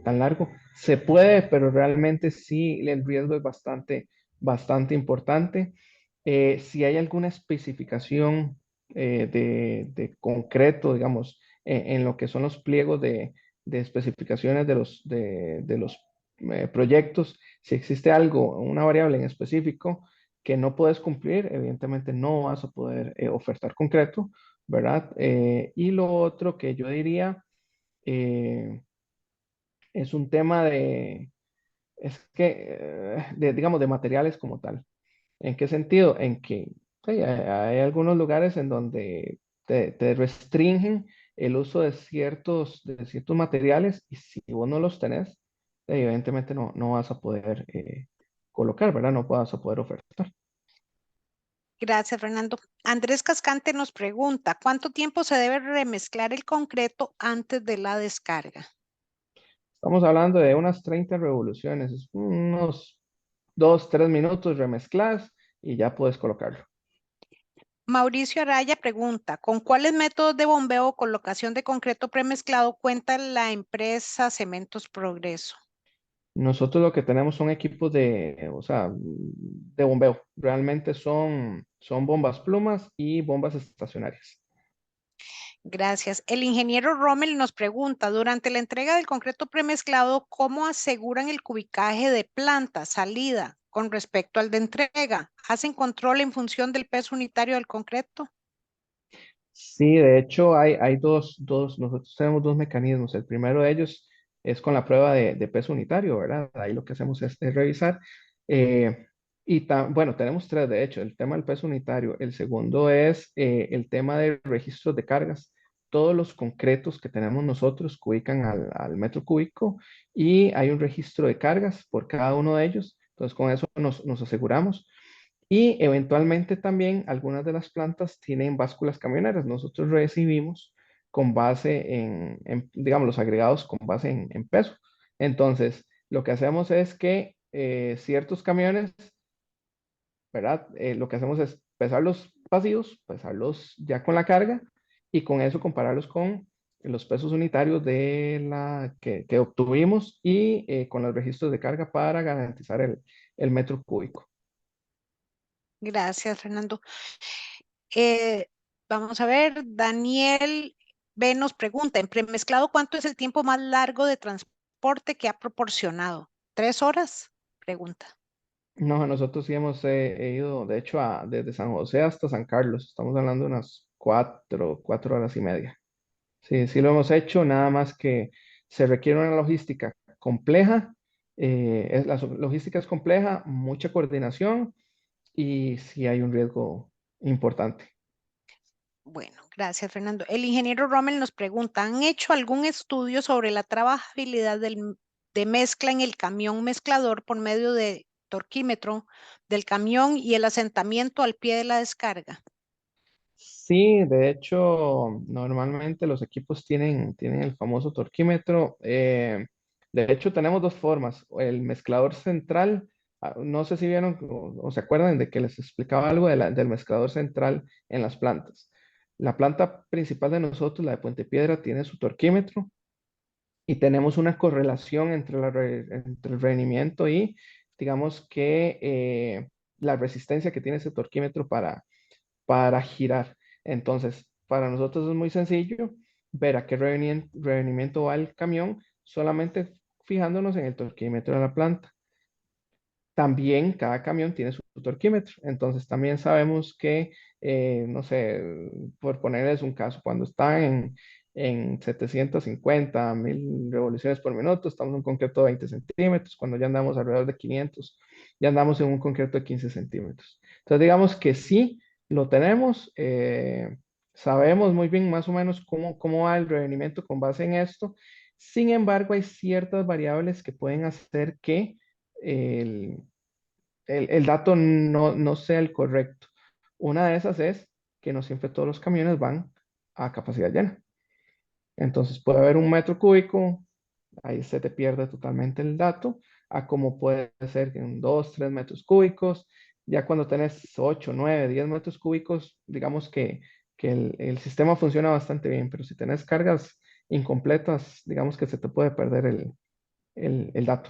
largo. Se puede, pero realmente sí el riesgo es bastante importante. Si hay alguna especificación de concreto, digamos, en lo que son los pliegos de especificaciones de los proyectos, si existe algo, una variable en específico, que no puedes cumplir, evidentemente no vas a poder ofertar concreto, ¿verdad? Y lo otro que yo diría eh, es un tema digamos, de materiales como tal. ¿En qué sentido? En que sí, hay algunos lugares en donde te restringen el uso de ciertos materiales y si vos no los tenés, evidentemente no vas a poder colocar, ¿verdad? No vas a poder ofertar. Gracias, Fernando. Andrés Cascante nos pregunta, ¿cuánto tiempo se debe remezclar el concreto antes de la descarga? Estamos hablando de unas 30 revoluciones, unos 2, 3 minutos remezclas y ya puedes colocarlo. Mauricio Araya pregunta, ¿con cuáles métodos de bombeo o colocación de concreto premezclado cuenta la empresa Cementos Progreso? Nosotros lo que tenemos son equipos de, o sea, de bombeo. Realmente son bombas plumas y bombas estacionarias. Gracias. El ingeniero Rommel nos pregunta, durante la entrega del concreto premezclado, ¿cómo aseguran el cubicaje de planta, salida, con respecto al de entrega? ¿Hacen control en función del peso unitario del concreto? Sí, de hecho hay nosotros tenemos dos mecanismos. El primero de ellos es con la prueba de peso unitario, ¿verdad? Ahí lo que hacemos es revisar. eh, bueno, tenemos tres, de hecho, el tema del peso unitario. El segundo es el tema de registros de cargas. Todos los concretos que tenemos nosotros que ubican al metro cúbico y hay un registro de cargas por cada uno de ellos. Entonces, con eso nos aseguramos. Y eventualmente también algunas de las plantas tienen básculas camioneras. Nosotros recibimos con base digamos, los agregados con base en peso. Entonces, lo que hacemos es que ciertos camiones, ¿verdad? Lo que hacemos es pesarlos vacíos, pesarlos ya con la carga y con eso compararlos con los pesos unitarios que obtuvimos y con los registros de carga para garantizar el metro cúbico. Gracias, Fernando. Eh, Vamos a ver, Daniel B nos pregunta, en premezclado, ¿cuánto es el tiempo más largo de transporte que ha proporcionado? ¿3 horas? Pregunta. No, nosotros sí hemos ido, de hecho, desde San José hasta San Carlos. Estamos hablando de unas 4 horas y media. Sí, sí lo hemos hecho, nada más que se requiere una logística compleja. Logística es compleja, mucha coordinación y sí hay un riesgo importante. Bueno, gracias, Fernando. El ingeniero Rommel nos pregunta, ¿han hecho algún estudio sobre la trabajabilidad de mezcla en el camión mezclador por medio de torquímetro del camión y el asentamiento al pie de la descarga? Sí, de hecho, normalmente los equipos tienen el famoso torquímetro. De hecho, tenemos dos formas. El mezclador central, no sé si vieron o se acuerdan de que les explicaba algo del mezclador central en las plantas. La planta principal de nosotros, la de Puente Piedra, tiene su torquímetro y tenemos una correlación entre el rendimiento y, digamos que, la resistencia que tiene ese torquímetro para girar. Entonces, para nosotros es muy sencillo ver a qué revenimiento va el camión solamente fijándonos en el torquímetro de la planta. También cada camión tiene su torquímetro, entonces también sabemos que, no sé, por ponerles un caso, cuando están en 750, 1000 revoluciones por minuto, estamos en un concreto de 20 centímetros, cuando ya andamos alrededor de 500, ya andamos en un concreto de 15 centímetros. Entonces digamos que sí, lo tenemos, sabemos muy bien más o menos cómo va el revenimiento con base en esto. Sin embargo, hay ciertas variables que pueden hacer que el, el dato no sea el correcto. Una de esas es que no siempre todos los camiones van a capacidad llena. Entonces puede haber un metro cúbico, ahí se te pierde totalmente el dato, a como puede ser en 2, 3 metros cúbicos. Ya cuando tenés 8, 9, 10 metros cúbicos, digamos que el sistema funciona bastante bien, pero si tenés cargas incompletas, digamos que se te puede perder el dato.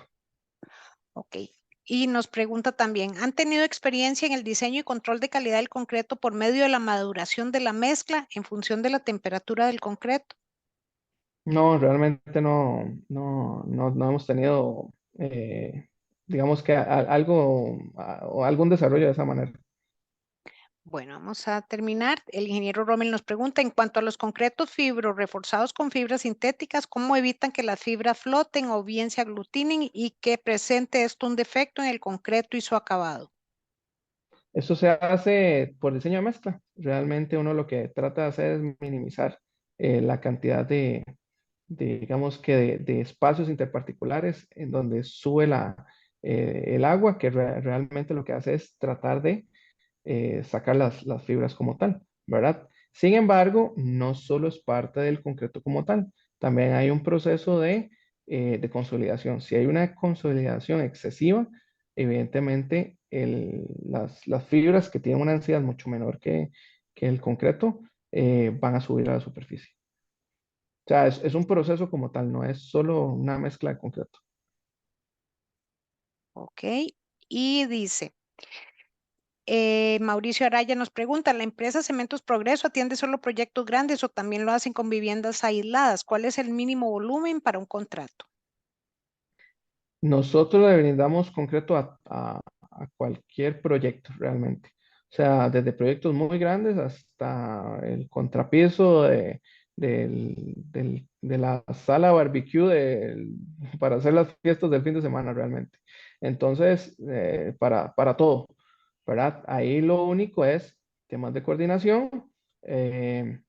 Ok. Y nos pregunta también, ¿han tenido experiencia en el diseño y control de calidad del concreto por medio de la maduración de la mezcla en función de la temperatura del concreto? No, realmente no hemos tenido, digamos que algo o algún desarrollo de esa manera. Bueno, vamos a terminar. El ingeniero Rommel nos pregunta, en cuanto a los concretos fibro reforzados con fibras sintéticas, ¿cómo evitan que las fibras floten o bien se aglutinen y que presente esto un defecto en el concreto y su acabado? Eso se hace por diseño de mezcla. Realmente uno lo que trata de hacer es minimizar la cantidad digamos que de espacios interparticulares en donde sube el agua, que realmente lo que hace es tratar de sacar las fibras como tal, ¿verdad? Sin embargo, no solo es parte del concreto como tal, también hay un proceso de consolidación. Si hay una consolidación excesiva, evidentemente las fibras que tienen una densidad mucho menor que el concreto, van a subir a la superficie. O sea, es un proceso como tal, no es solo una mezcla de concreto. Ok. Y dice, Mauricio Araya nos pregunta, ¿la empresa Cementos Progreso atiende solo proyectos grandes o también lo hacen con viviendas aisladas? ¿Cuál es el mínimo volumen para un contrato? Nosotros le brindamos concreto a cualquier proyecto realmente. O sea, desde proyectos muy grandes hasta el contrapiso de la sala barbecue para hacer las fiestas del fin de semana realmente. Entonces, para todo, ¿verdad? Ahí lo único es temas de coordinación, eh,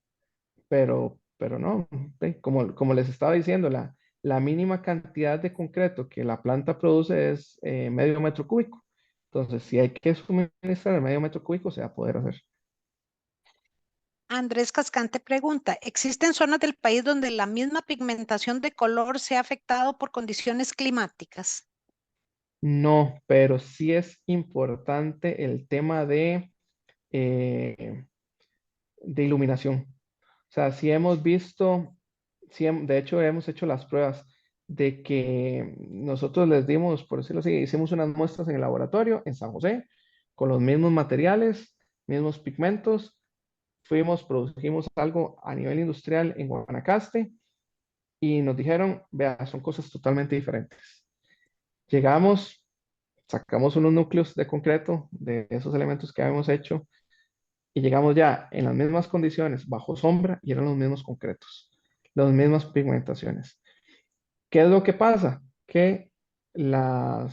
pero no, como les estaba diciendo, la mínima cantidad de concreto que la planta produce es medio metro cúbico. Entonces, si hay que suministrar el medio metro cúbico, se va a poder hacer. Andrés Cascante pregunta, ¿existen zonas del país donde la misma pigmentación de color sea afectado por condiciones climáticas? No, pero sí es importante el tema eh, de iluminación. O sea, sí hemos visto, de hecho hemos hecho las pruebas de que nosotros les dimos, por decirlo así, hicimos unas muestras en el laboratorio en San José, con los mismos materiales, mismos pigmentos, produjimos algo a nivel industrial en Guanacaste y nos dijeron, vea, son cosas totalmente diferentes. Llegamos, sacamos unos núcleos de concreto de esos elementos que habíamos hecho y llegamos ya en las mismas condiciones, bajo sombra, y eran los mismos concretos, las mismas pigmentaciones. ¿Qué es lo que pasa? Que la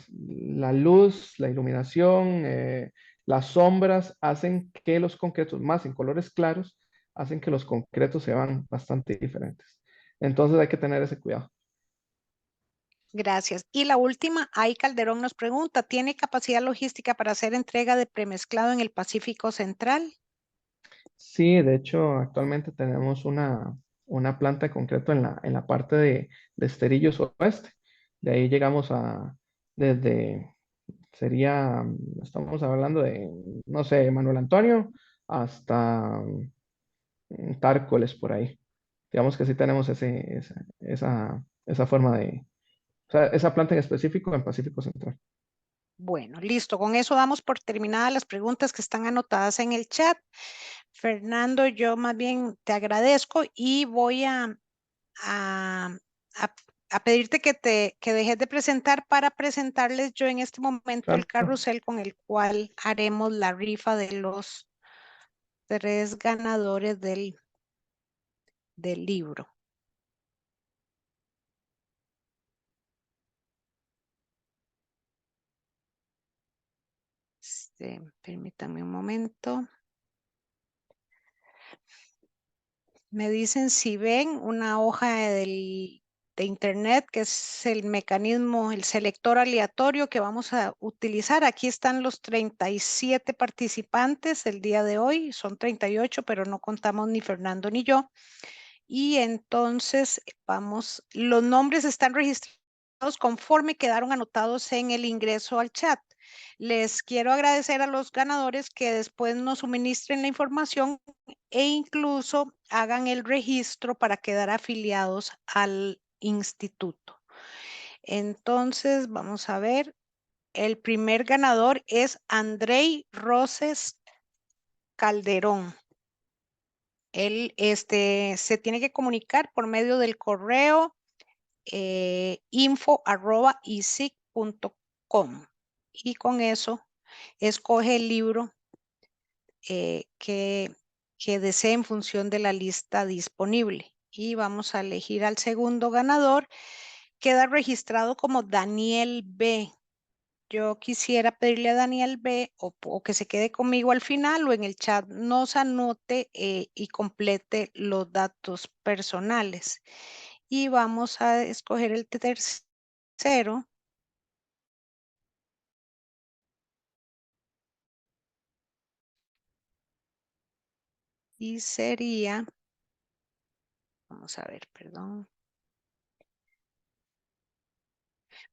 luz, la iluminación, las sombras hacen que los concretos, más en colores claros, hacen que los concretos se vean bastante diferentes. Entonces hay que tener ese cuidado. Gracias. Y la última, Ay Calderón nos pregunta, ¿tiene capacidad logística para hacer entrega de premezclado en el Pacífico Central? Sí, de hecho, actualmente tenemos una planta de concreto en la parte de Esterillos Oeste. De ahí llegamos desde, estamos hablando de, no sé, Manuel Antonio hasta Tárcoles por ahí. Digamos que sí tenemos esa forma o sea, esa planta en específico en Pacífico Central. Bueno, listo. Con eso damos por terminadas las preguntas que están anotadas en el chat. Fernando, yo más bien te agradezco y voy a, a- a pedirte que dejes de presentar para presentarles yo en este momento el Claro, carrusel con el cual haremos la rifa de los tres ganadores del libro. Permítanme un momento. Me dicen si ven una hoja de internet, que es el mecanismo, el selector aleatorio que vamos a utilizar. Aquí están los 37 participantes del día de hoy. Son 38, pero no contamos ni Fernando ni yo. Y entonces los nombres están registrados conforme quedaron anotados en el ingreso al chat. Les quiero agradecer a los ganadores que después nos suministren la información e incluso hagan el registro para quedar afiliados al instituto. Entonces, vamos a ver. El primer ganador es Andrei Roses Calderón. Él se tiene que comunicar por medio del correo info@isic.com y con eso escoge el libro que desee en función de la lista disponible. Y vamos a elegir al segundo ganador. Queda registrado como Daniel B. Yo quisiera pedirle a Daniel B o que se quede conmigo al final o en el chat nos anote y complete los datos personales. Y vamos a escoger el tercero y sería, vamos a ver, perdón,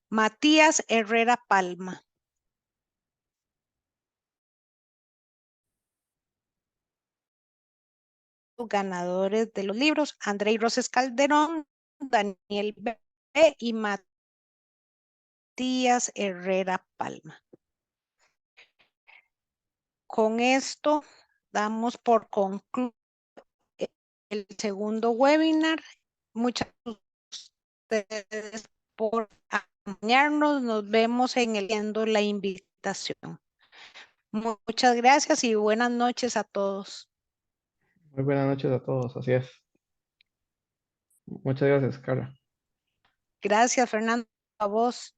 Matías Herrera Palma. ganadores de los libros: Andrei Roses Calderón, Daniel B. y Matías Herrera Palma. Con esto damos por concluido el segundo webinar. Muchas gracias a ustedes por acompañarnos. Nos vemos en la invitación. Muchas gracias y buenas noches a todos. Muy buenas noches a todos, así es. Muchas gracias, Carla. Gracias, Fernando, a vos.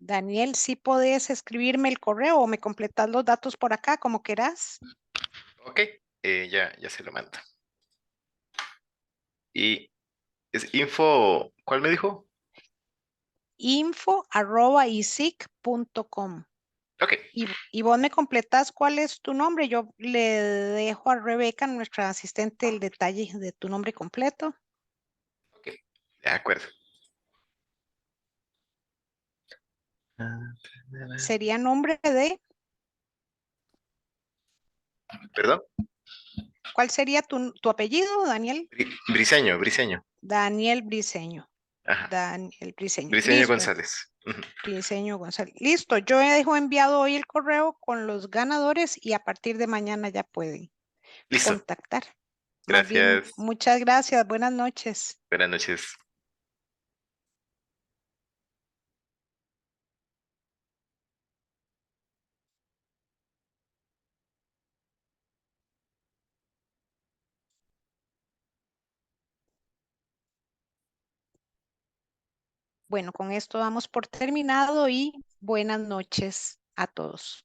Daniel, si podés escribirme el correo o me completas los datos por acá, como querás. Ok, ya se lo mando. Y es info, ¿cuál me dijo? info@isic.com. Ok, Y vos me completas cuál es tu nombre. Yo le dejo a Rebeca, nuestra asistente, el detalle de tu nombre completo. ok, de acuerdo. Ah, Sería nombre de, Perdón, ¿cuál sería tu apellido, Daniel? Briseño. Daniel Briseño. Ajá, Daniel Briseño. Briseño Listo. González. Ujú. Briseño González. Listo. Yo dejo enviado hoy el correo con los ganadores y a partir de mañana ya pueden Listo, contactar. Más bien, gracias. muchas gracias. Buenas noches. Buenas noches. Bueno, con esto damos por terminado y buenas noches a todos.